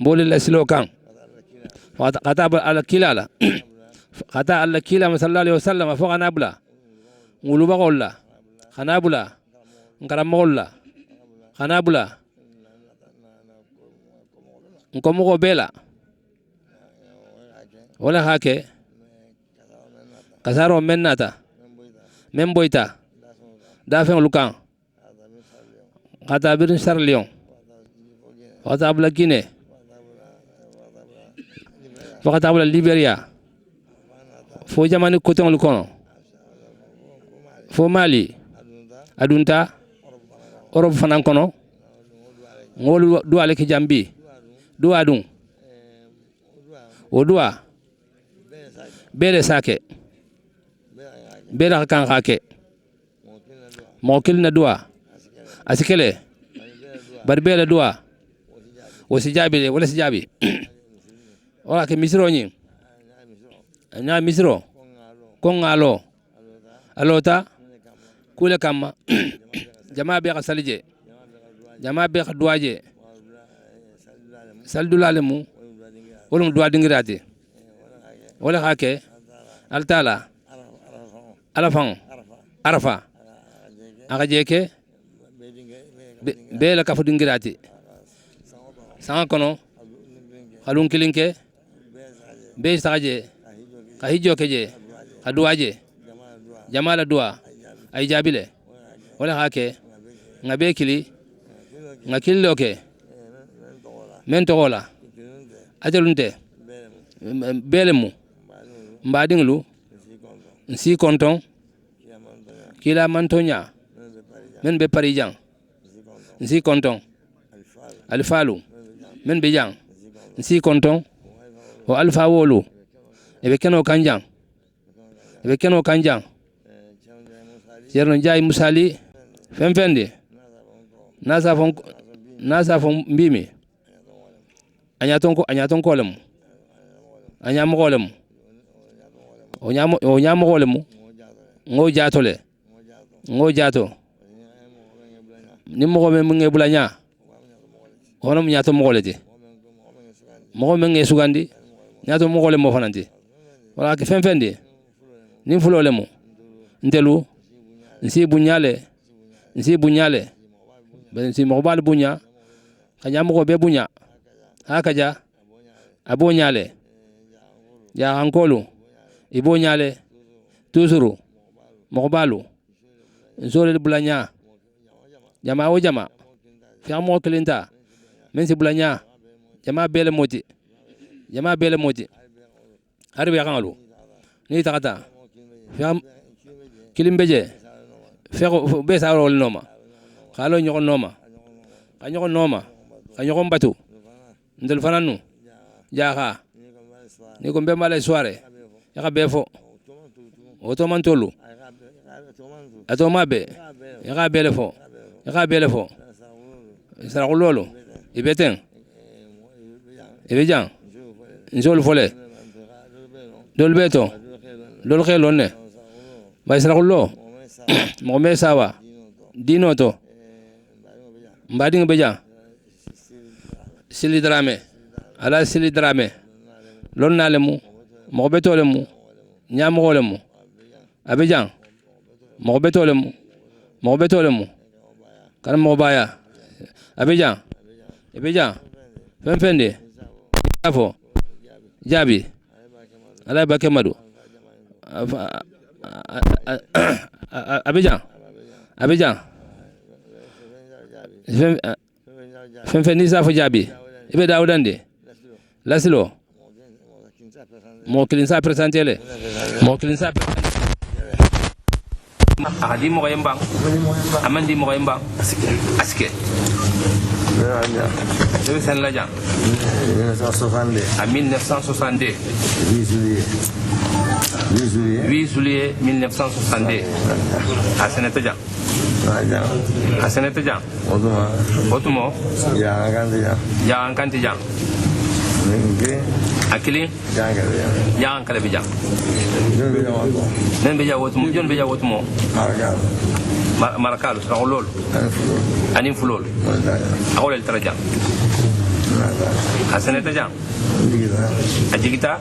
G: مبول السلوكان قطع على كلالا قطع على كلا صلى الله عليه وسلم فوق نابلا ولو بقولا خنابلا نكرمولا خنابلا نكمو بيلا ولا هاكي كسارو مناتا من بويتا دافن لوكان قطع بيرن سار ليون قطع بلا غيني فقط بلا ليبيريا فو جاماني كوتون لوكونو فو مالي adunta Europe fanan kono ngolu duwa leki jambi duwa dun o duwa bele sake bele kan hake mokil na duwa asikele bar bele duwa o sijabi wala sijabi wala ke misro nyi nya misro ko ngalo alota kule kama jamaa be salije jamaa be duwaje saldulalemu wolum duwa dingirate wala hake altala alafan arafa akajeke be la kafu dingirate sanga kono halun kilinke be saje kahijo keje aduwaje jamaa la duwa ay jabile wala hake ngabe kili ngakillo ke men togola ajalunte belemu mbadinglu nsi konton kila mantonya men be parijang nsi konton alfalu men be jang nsi konton o alfa wolu ebe keno kanjang Cerno Njaay Musali femfende nasa fon mbimi anyaton kolem anyam kolem o nyam kolem ngo jato ni mo me nge bulanya hono mu nyato mo kolete mo me nge sugandi nyato mo kolem mo fananti wala ke femfende ni fulole mo ndelu nsi bunyale ben si mobal bunya kanya mo be bunya hakaja abonyale ya hankolu ibonyale tusuru mobalu nsore bulanya jama o jama fi amo klinta men si bulanya jama bele moti harbe kangalu ni takata fi am kilimbeje feko be sa rol noma khalo nyoko noma kanyoko batu ndel fananu jaha ni ko mbemale soirée yaka befo oto mantolu ato mabe yaka belefo sara lolo ibeten ibejan nzol fole dolbeto dol khelone bay sara lo mo me sawa dino to mbading bejan sili drame lon nalemu mo betolemu nyam golemu abejan mo betolemu kan mo baya abejan femfende afo jabi ala bakemadu Abidjan femfende sa fo jabi ibe dawdande lasilo mo kilin sa presentele ahadi mo kayembang amandi mo kayembang aske Dewi sen la jang 1962 8 juillet 1962 asenete jang otumo ya kanti jang akili jangan kala bija men bija wotumo jon bija wotumo marakalu rawlol anin fulol awol taraja hasanata jang ajigita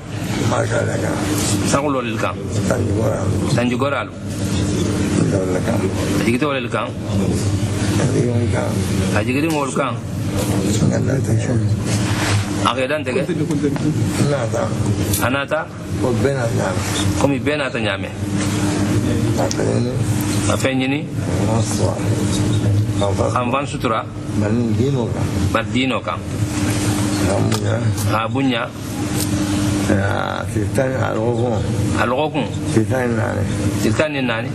G: sangulol kan tanjugoral ajigita wal kan ajigiri ngol kan agedan tege anata komi benata nyame afenyini amvan sutura badino kan abunya alokon sitani nani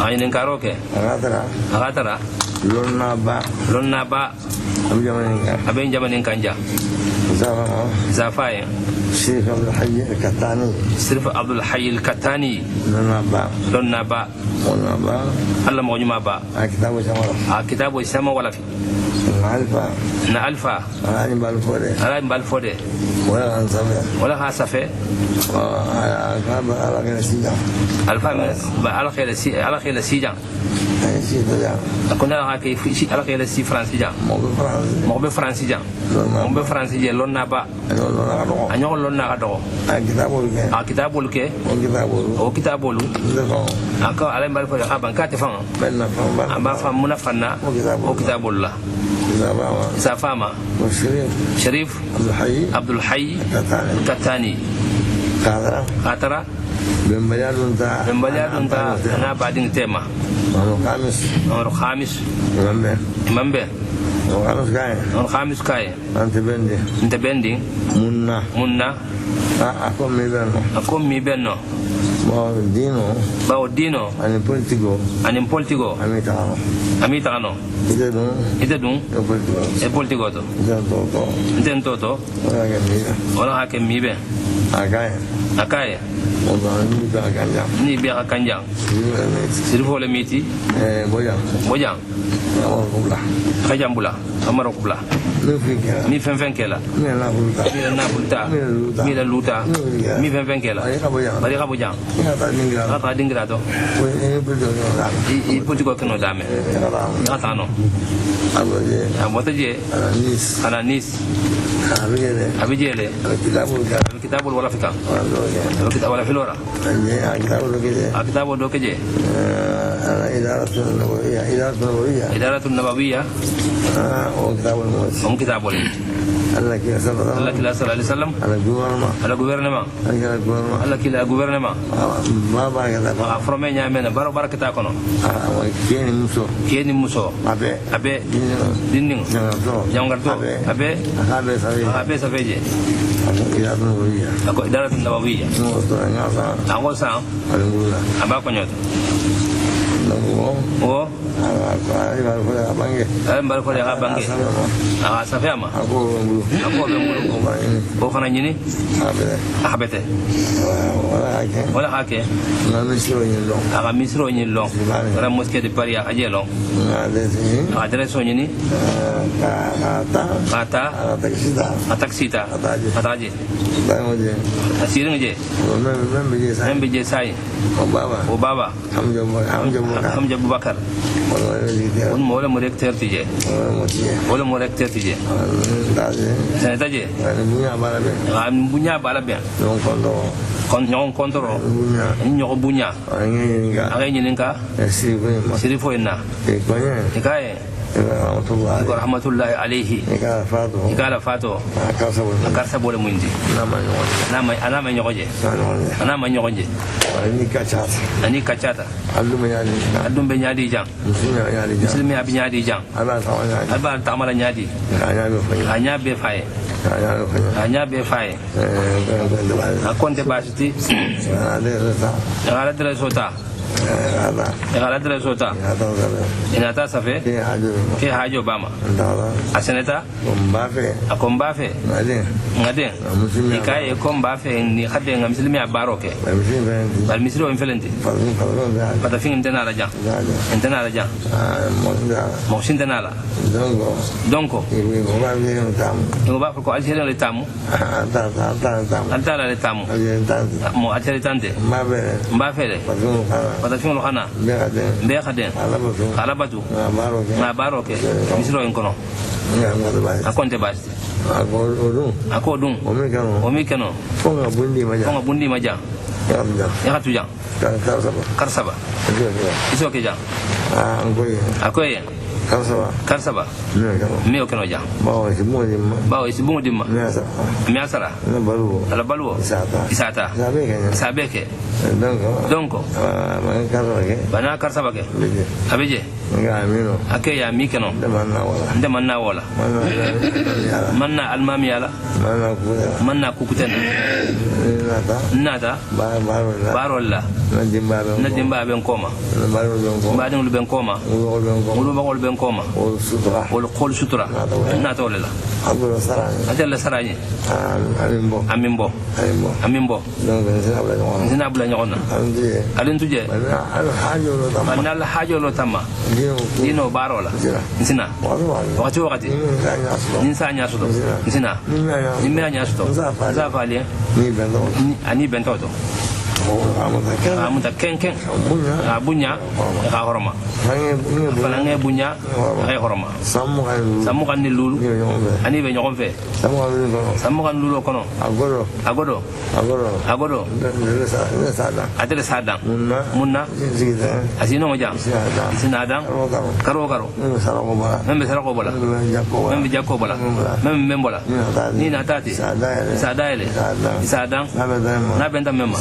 G: ayinen karoke agatara lonna ba aben jamanin kanja zafaye sirf abdul hayy al-katani lonna ba Allah mo nyuma ba kitabu sama wala fi na alfa ala balfode wala hasafe alfa ala khayla sijan akuna ha kay fi ala khayla si france sijan mo be france sijan mo be france je lonna ba anyo lonna do kitabul ke o kitabulu aka ala balfode aban kate fan amba fam munafanna o kitabullah Safama Sharif Abdul Hayy Katani Katara Bembayadun ta na bading tema Nomor Khamis Mambe Nomor Khamis kaya Ante bendi Munna Akom mi benno Bawo dino Anin politigo Amita kano ite dun e politico to intento to wala hakem mibe akaye ni biya kanja sirfo le miti bojang kajambula amaro kubla mi fen kela mi na bulta mi la luta mi fen kela bari ka bojang ata dingra to i politico kano dame ata no abotaje ananis abijele kitabul wala fika kitab wala filora kitab do keje idaratun nabawiyya kitabul Allah sallallahu alaihi wasallam ala gouvernement Allah kila gouvernement afromenya mena baro barakata kono kieni muso abe dinning jangarto abe saveje ako idaratun nabawiyya ako sa aba konyoto o mbal ko ya bangi safema ako o fana nyini abete wala hake aga misro nyi long ra mosquée de Paris ajelo adresse nyini kata taxita ataje asirin je membe je sai o baba hamja Abubakar on mo wala mo recteur tije wala mo recteur tije sen taje am bunya bala be kon nyon kontro nyon bunya ay nyininka sirifo ina ikaye rahmatullahi alayhi ikala fato akarsa bole mundi ana ma nyoje ani kachata allum be nyadi jang muslimi abi nyadi jang alba tamala nyadi anya be faye akonte basiti ala dere sota ala adreso ta ina ta safe ke hajo bama aseneta akom bafe ngaden ikaye kom bafe ni khade ngam muslimi baroke bal misro infelenti pata fin intena la jang mo sin intena la donc ngo ba ko algérien le tamu antala le tamu mo ateli tante mbafele pata fin lo khana be khaden ala batu na baroke misro en kono akonte basti akodum omi kano fonga bundi maja ya tu jang karsaba iso ke jang akoye karsaba meo kano jang bawo isimu dimma miasara ala baluo isata sabeke donc bana karsaba ke abeje ake ya mi kano nde manna wala manna almami ala manna kukuten nada barolla na dimba ben koma badin lu ben koma lu bagol ben koma wal qol sutra na tawlela adalla sarani amimbo zina bla nyona alin tuje manna al hajo lo tamma dino barola zina wakati ninsa nya sudo zina nimya nya sudo za vale ani bentoto amuta ken bunya ka horoma fanange bunya ka horoma samu kan ni lulu ani be nyokon fe samu kan lulu kono agodo adele sada munna asino moja sinadang karo membe sarako bola membe jako bola membe membola ni na tati sadaile sadang na benta memma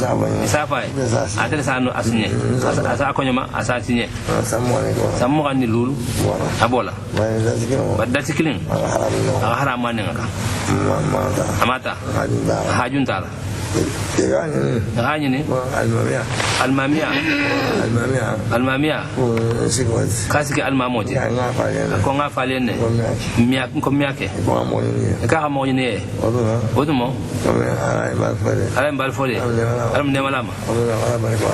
G: safai atele sanu asinye asa akonyama asa sinye samu kan ni lulu abola badda tikilin haramane ngaka amata hajuntala ngani almamia kasike almamoti ko nga falene miya ko miyake ka mo ni odumo ala mbal fole alam ne malama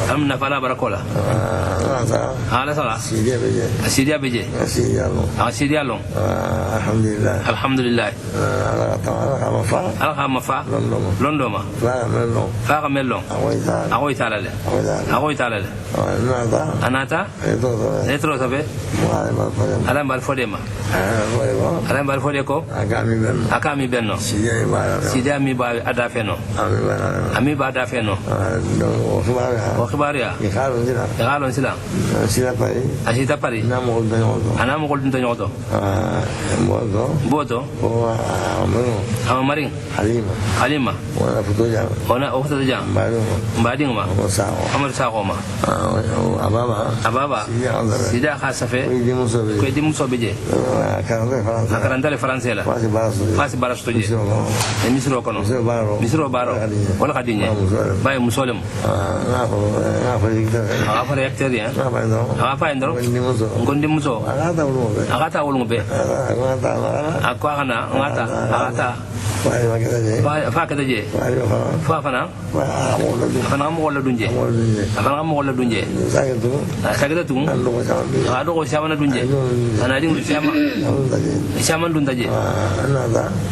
G: alam na fala barakola ala sala asidia beje asidia long alhamdulillah ala mafa londoma faga melon agoy talale anata etro sabe alam bal fodema alam bal fode ko akami benno sidia mi ba ada feno ami ba ada feno o khibaria galon sila asita pari anam gol dinto nyoto bodo amarin halima ona oxta jang mbading ma amar saxoma ababa sida khasafe ko dimuso beje akarantale français la fasi baras toje misro kono misro baro wala khadinye bay musolem afa reacteur ya afa indro ngondi muso agata wolu be akwa kana ngata fa kada je fa fana mo wala dunje sagada tung ado ko shamana dunje anading shaman dundaje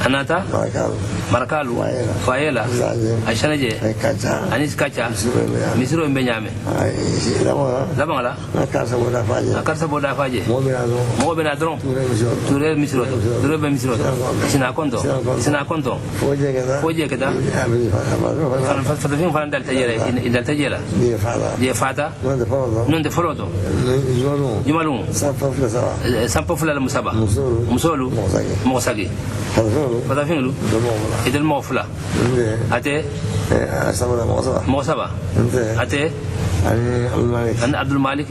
G: anata marakalu faela ashanaje anis kacha misro mbenyame labangala akarsa boda faje mo bena dron ture misro sina konto foje kada fatafin dal tajela dia fata non de foroto jumalum sampo fula musaba musolu mosagi fatafin lu idel mofla ate mosaba ate
J: أنا عبد المالك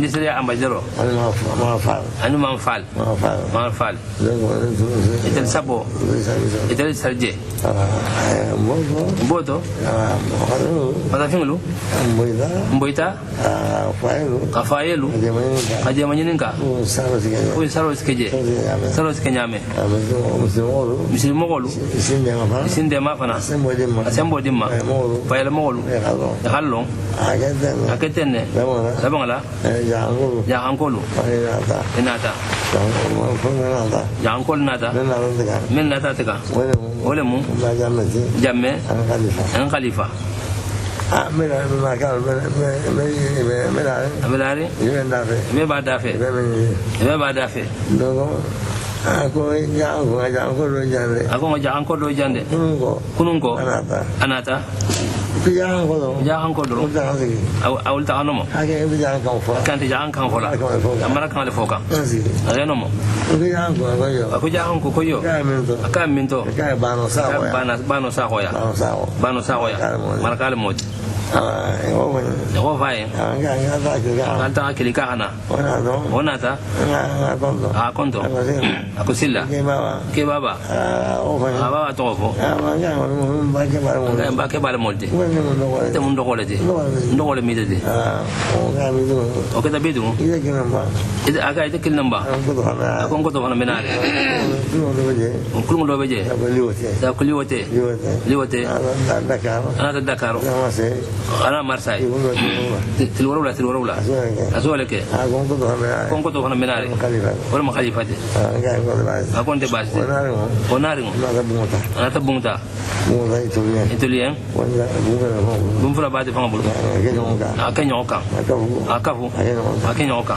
J: نسري أمبادرو أنا ما فعل إذا سبوا إذا سرجة بودو ماذا فينلو مبيتا كفايلو أجي منينكا ويسالوس كنيامه مسلمولو سندي ما فنا أسمبو ديما فايل مولو يخلون أكتنة لبعلا يا أنكولو إناتا يا أنكول ناتا من ناتا تكا ولمو جامع أن خليفة ملاري ما بعد دافع aku ngajak angkot do jande kunungko anata jangan ko do awul ta anomo kan ti jangan kan fola amara kan le foka ayano mo aku jangan ko koyo aka minto bano sa hoya mara kale moti ko fay kan ta akili ka ana onata a konto aku silla ke baba baba tofo ba ke bal molde te mun dogole de ndogole mi de o ke tabidu ida aga ida kin namba akon ko to bana menare kulum do beje da kuliwote ana Dakar ana Marseille tilwala azoleke akon ko to bana menare wala ma khalifa de akon de base onari ana tabunta italien bumfura bade fanga bulu akenyoka akafu akenyoka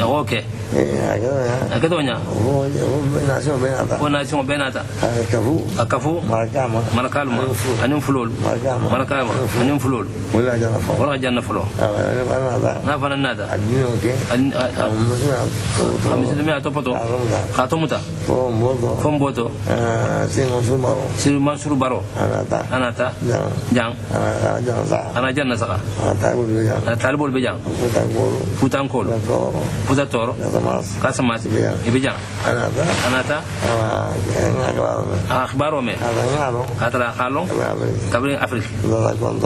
J: okay akatonya nation benata akafu marakalma anin fulol marakalma anin fulol wala janna fulo na fana nada amisimi atopoto khatomuta fomboto sir mansur baro anata jang ana janna saka talibul bejang putankol putatoro kasamas ibijang anata akhbaro me katra khalong kabri afrika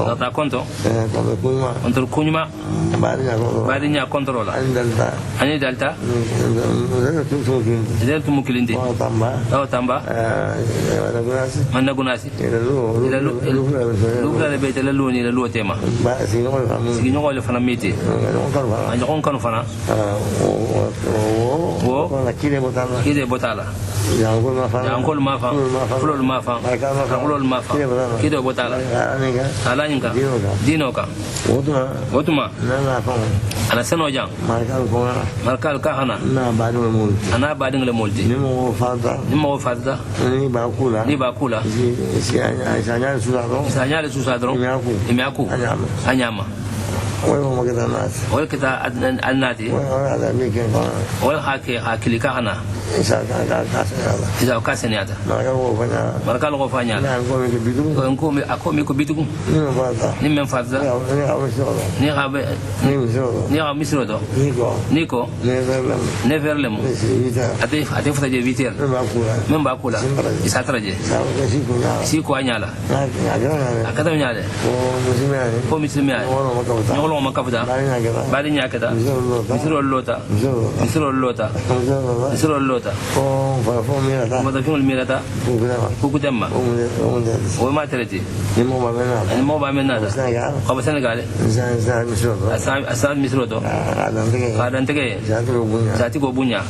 J: data konto untuk kunyma barinya kontrola ani dalta del tumukilindi tamba managunasi lu la bete la luni la lotema sigi no le fana miti ani on kan fana wo kide botala yankol ma fa fulol ma fa kide botala ala nyinka dinoka wotuma ana seno jang markal ka hana ana badin le moldi ni mo fadda ni ba kula sanyale susadron imiaku anyama wala kita annati wala hakili ka hana isa kaseniata markal ko fanya ko mi ko bitu ni men fadda ni ha misro do niko neverlem ate fata je viter men ba kula isa traje si ko anyala akata nyale ko muslimiya ngolo makafda bari nyakata misro lota ko da fil mirata ko demma o ma tereti ni mo ba menada ko ba Senegal asa misro do adan tege jati go bunya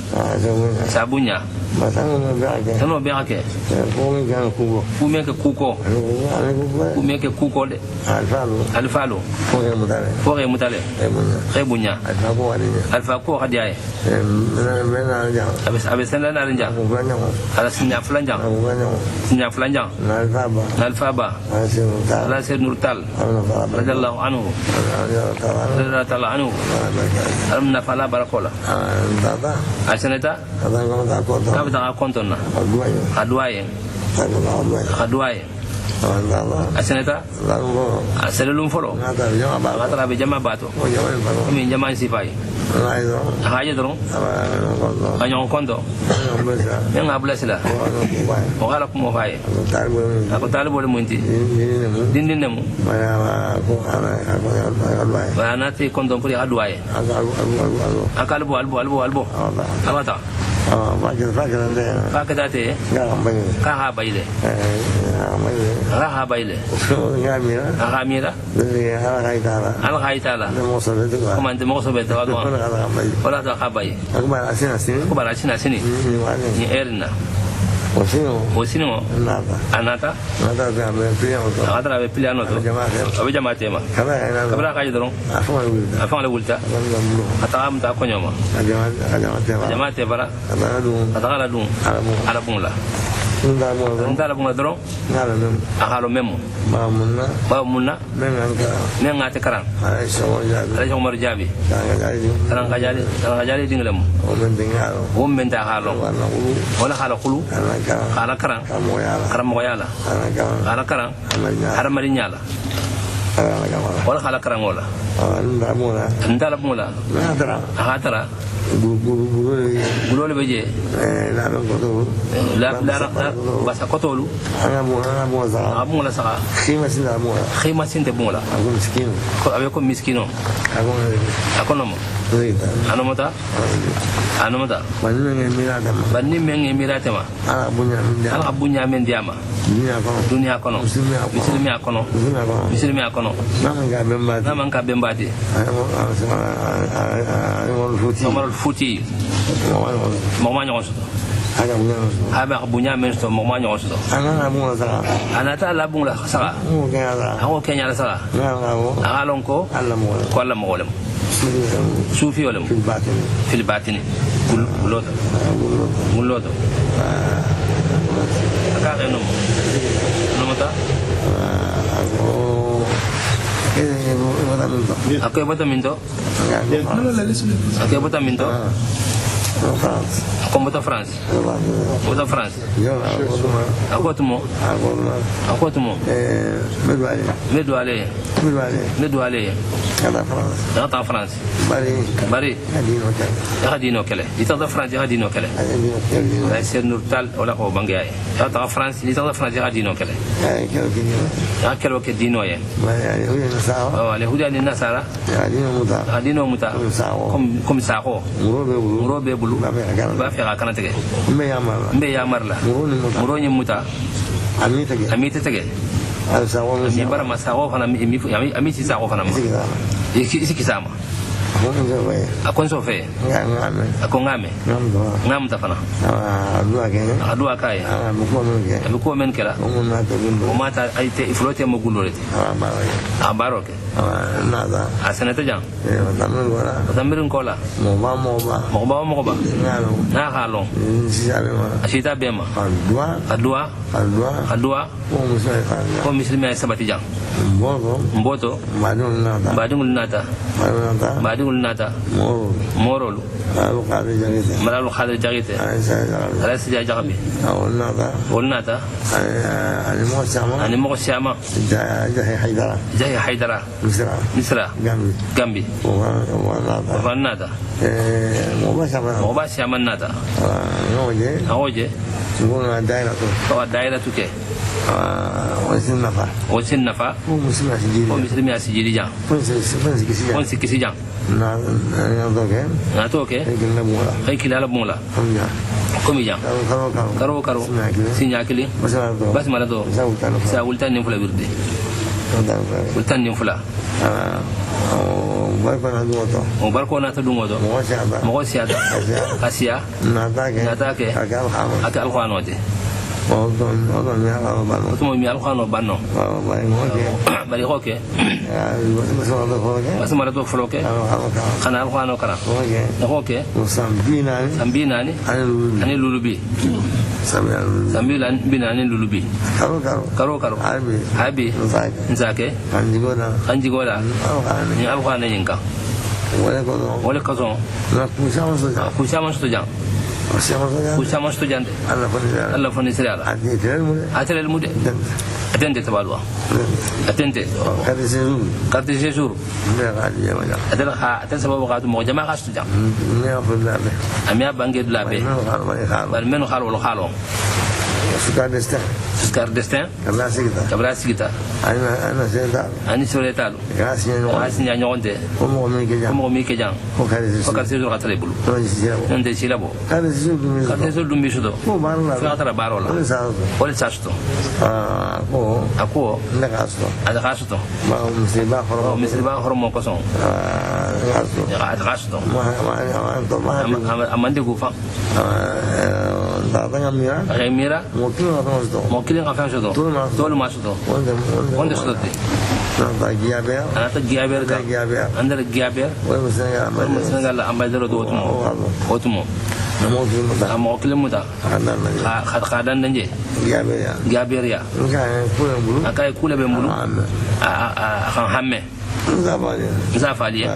J: sabunya tano beake kumeke kuko de alfalo fore mutale rebunya alfa ko hadiaye abesana nalanja ala sinya flanja alfaba ala sir nurtal radallahu anhu amna fala barakola aseneta kabita kontona adwaye aseneta aselelum folo atara be jama bato mi jama sifai haje dron anyon kondo men abula sila o gala ko faye ako talibo le munti dindin nemu bana te kondo puri adwaye akalbo albo abata fakadate ka ha baile ha mira al haitala kuma ande mo so beta wala ta habai ko bara sini ni erna osino anata be piano to abe jamate ma kabra ka jidron afan la wulta atam ta ko nyoma jamate bara atala dum ala bunla ndala bunla dron ahalo memo ba munna men ngate karam ala Omar Jabi karan kajali dingalam o men ta halo wala halo kulu ala karan karam moyala ala karan haram marinyala wala hala karan wala ndala mula hatara bulole beje la basa kotolu amu la saka khima sinte bula ko abe ko miskino akonomo anomota banni men emirata ma ala bunya men diama dunia kono muslimi akono naman ka bembati Omar Futi mama nyonso aba bunya men sto mama nyonso anata la bungla saka ako kenya la saka alonko ko alla mo sufi wala fil batini gulodo aka no mata Aku bota minto. Aku bota France. Aku tumo. Medouale. Kata France. Bari. Hadino kele. Ita da France hadino kele. Ay ser nurtal wala ko bangay. Kata France ita da France hadino kele. Ya kelo ke dino ye. Ale hudia ni nasara. Hadino muta. Kom sako. Murobe bulu. Ba fi kana tege. Mbe ya marla. Muro ni muta. Amite tege. Ami bara masawo fana ami si sawo fana. Isi kisama. Akon sofe. Akon ngame. Ngam ta fana. Adua kai. Abuko men kala. O mata aite iflote mo gulorete. Abaroke. Nada. Asenata jang. Tamirin kola. Moba. Na halon. Asita bema. Adua. Ko muslimi ay sabati jang. Mboto. Badungul nata. Morolu. Malalu khadir jagite. Ala sija jagabi. Nata. Ani mo siama. Jahi Haidara. Misra. Gambi. Nata. Moba siama nata. Aoje. Daira tuke. Wasin nafa. Muslimi asijiri jang. Ponsi kisi jang. Na toke. Hay kilala mula. Komi jang. Karo. Sinya kili. Basmala do. Sa ultan ni fula birde. Ultan ni fula. Barko na ta dungodo. Mo siata. Asia. Natake. Aka alkhanote. Otomo mi alkhano banno. Bari hoke. Basmala do foloke. Kana alkhano kara. Hoke. Sambina ni. Ani lulubi. Sambilan binani lulubi. Karo. Habi. Nzake. Anjigoda. Ni alkhano yinka. Wale kazo. Kusama jang. Kusama sto jande. Allah fani sirala. Atel mude. atende tabalwa atende carte séjour atende ha atende sababu qatu mo jama qastu jam amia bangue de la paix bar meno xal wala xalo Oscar Destin Kabla Sigita Ani Soletalo Asinya Nyonde Como mi Kejang Okar Sejour Katale Bulu Nde Silabo Karte Sejour Dumisudo Fatra Barola Ole Sasto Ako Ada Kasto Misiba Hormo Koson Ada Kasto Amande Gufa Mira Mokili nga fɛn sɔrɔ tolu ma sɔrɔ onde sɔrɔ ten anata giyaber ka andara giyaber Senegal la ambassadeur do otumo amo kile muta khadan nanje giyaber ya akay kule be mbulu kan hamme zafali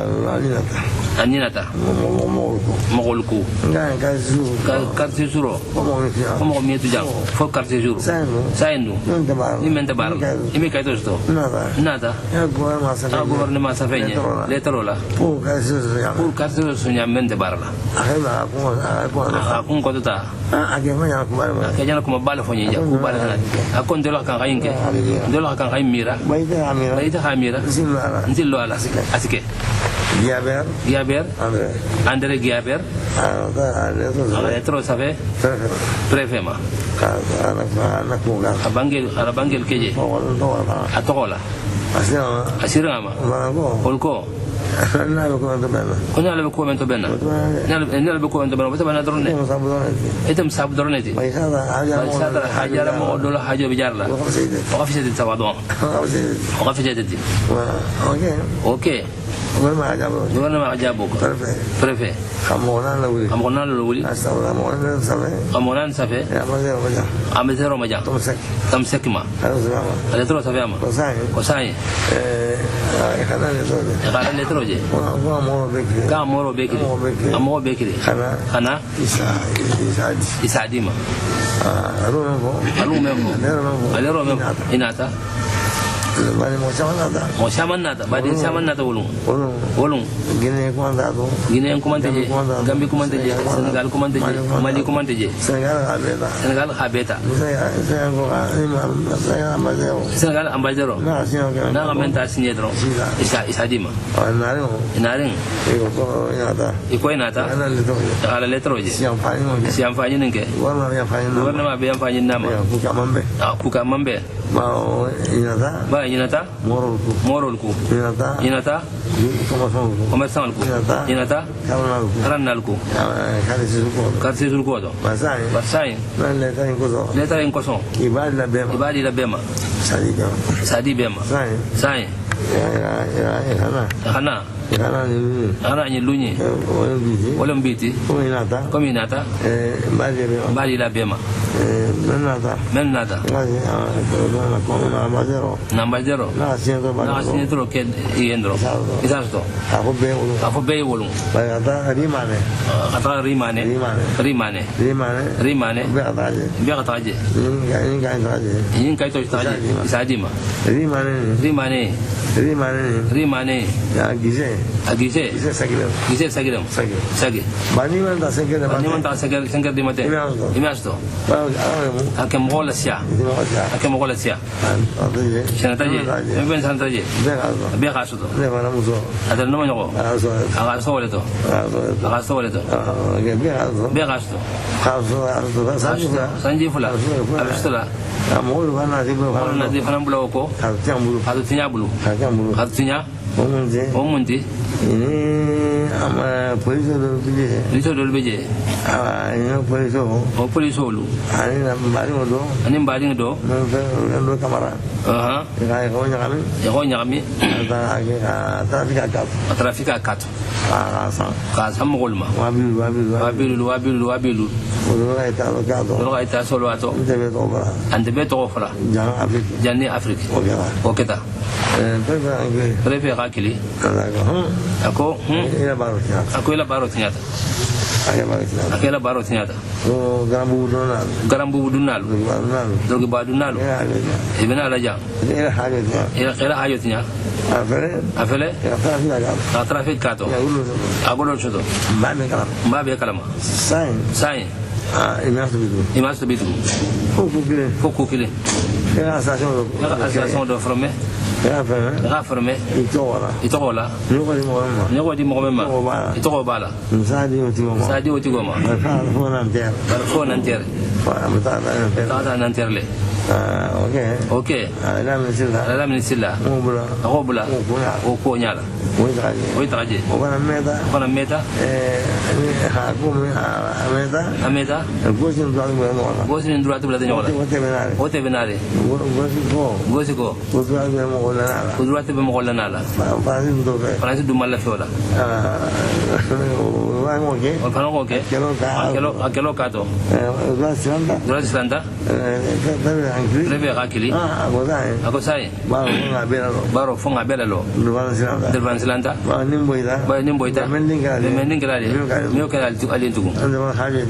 J: aninata mogolku carte séjour como mietu jang fo carte séjour saindu ni mente bar imi kay tosto nada gouvernement sa feñe letrola pour carte séjour sunya mente bar la akun ko ta akanya ko mabala fonye ja ku bala na akon de lo kan kayinke de lo kan kay mira bayta hamira nzillo ala asike Giaber André Giaber Letro sabe prefema Abangel Keje Atola Asirama Olko Kuna lebe commento bena lebe commento bena bata bana drone etem sab drone ti hajara mo dola hajo bijarla office ti tawadon office ti okay gouvernement ajabo ko préfet xamona la wuli xamona safe ambassadeur ma jang tam sekma ale tro safe ama ko sai xana le tro je ka moro bekri amo bekri xana isadima alero inata mo shaman nata badi shaman nata wolung Guinée commande je Gambie commande je Sénégal commande je Mali commande je Sénégal habeta Sénégal ambassadeur na gamenta signé dron isa dima inaring iko inata ala letro je si amfani ninge gouvernement be amfani nama kuka mambe ba inata morolku inata commerçant ku inata ranalku carte séjour ko do basai leta en koson ibadi la bema sadi bema sai Ana ni lunyi wala mbiti comme inata bali la bema menata nambajero na sinetro ke yendro isasto afo be wolum ata rimane be ataje yin kay to taje isadima rimane ya gize sagiram bani man ta seger di mate imasto akem golasia sanataje ben sanataje be gasuto adal no nyoko agaso waleto be gasuto sanji fula abistula amol wana di fana bloko hadu tinya omunde ini ama poliso do beje poliso lu ani mbari do kamera ko nyami trafika kat ka sam golma wabilu lo ita solo ato ande beto ofra janni afrique oketa préfet akili ako ila baro tinyata akela baro tinyata garambu dunnalu dogi ba dunnalu ibena la jam ila hajo tinya afele a traffic kato agolo choto mbabe kalama sai imastu bitu foku kile association de formé rafirme itogola nyoko di mogomema itogo bala sadi otigoma fo nantere tata nanterle ok ala minisilla agobula oko nyala oy traje kona meta ameta gosin droite bla de nyola ote benare gosiko kudurate be mo lana la farasi du malla fiola o fano ke kelo kato dura silanda lebe rakili ako sai baro fonga belalo delvan silanda ba nimboita mendinga mio kala alintugu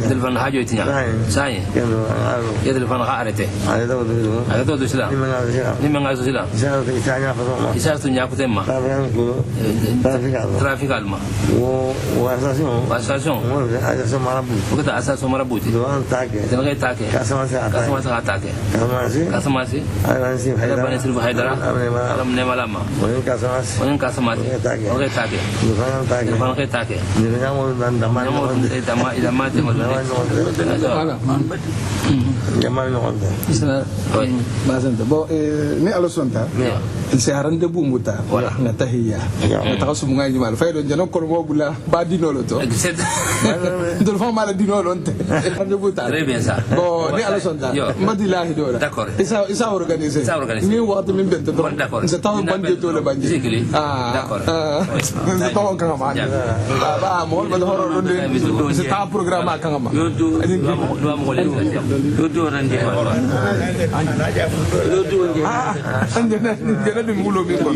J: delvan hajo tinya sai ya delvan arete ayo do sila ni menga sila isa tu nyaku tema traffic alma association association marabuti tena take kasama take kasamasi ada bani silva haidara alam nemalama onin kasamasi oke take depan ke take idama
K: jamal no onda basanta bo ni alo sonta se harande bu muta na tahiyya ta kasu munga ji mal faydo jano ko mo bula ba dinolo to ndol fa mala dinolo onte harande bu ta
J: très bien ça
K: bo ni alo sonta madilahi dola
J: d'accord
K: isa organiser ni waktu min bento do se taw bande to le bande d'accord se taw kan ma ba mo ba horo do se taw programme kan ma
J: yo do mo le yo do rande yo do
K: ande na dum mulo mi ko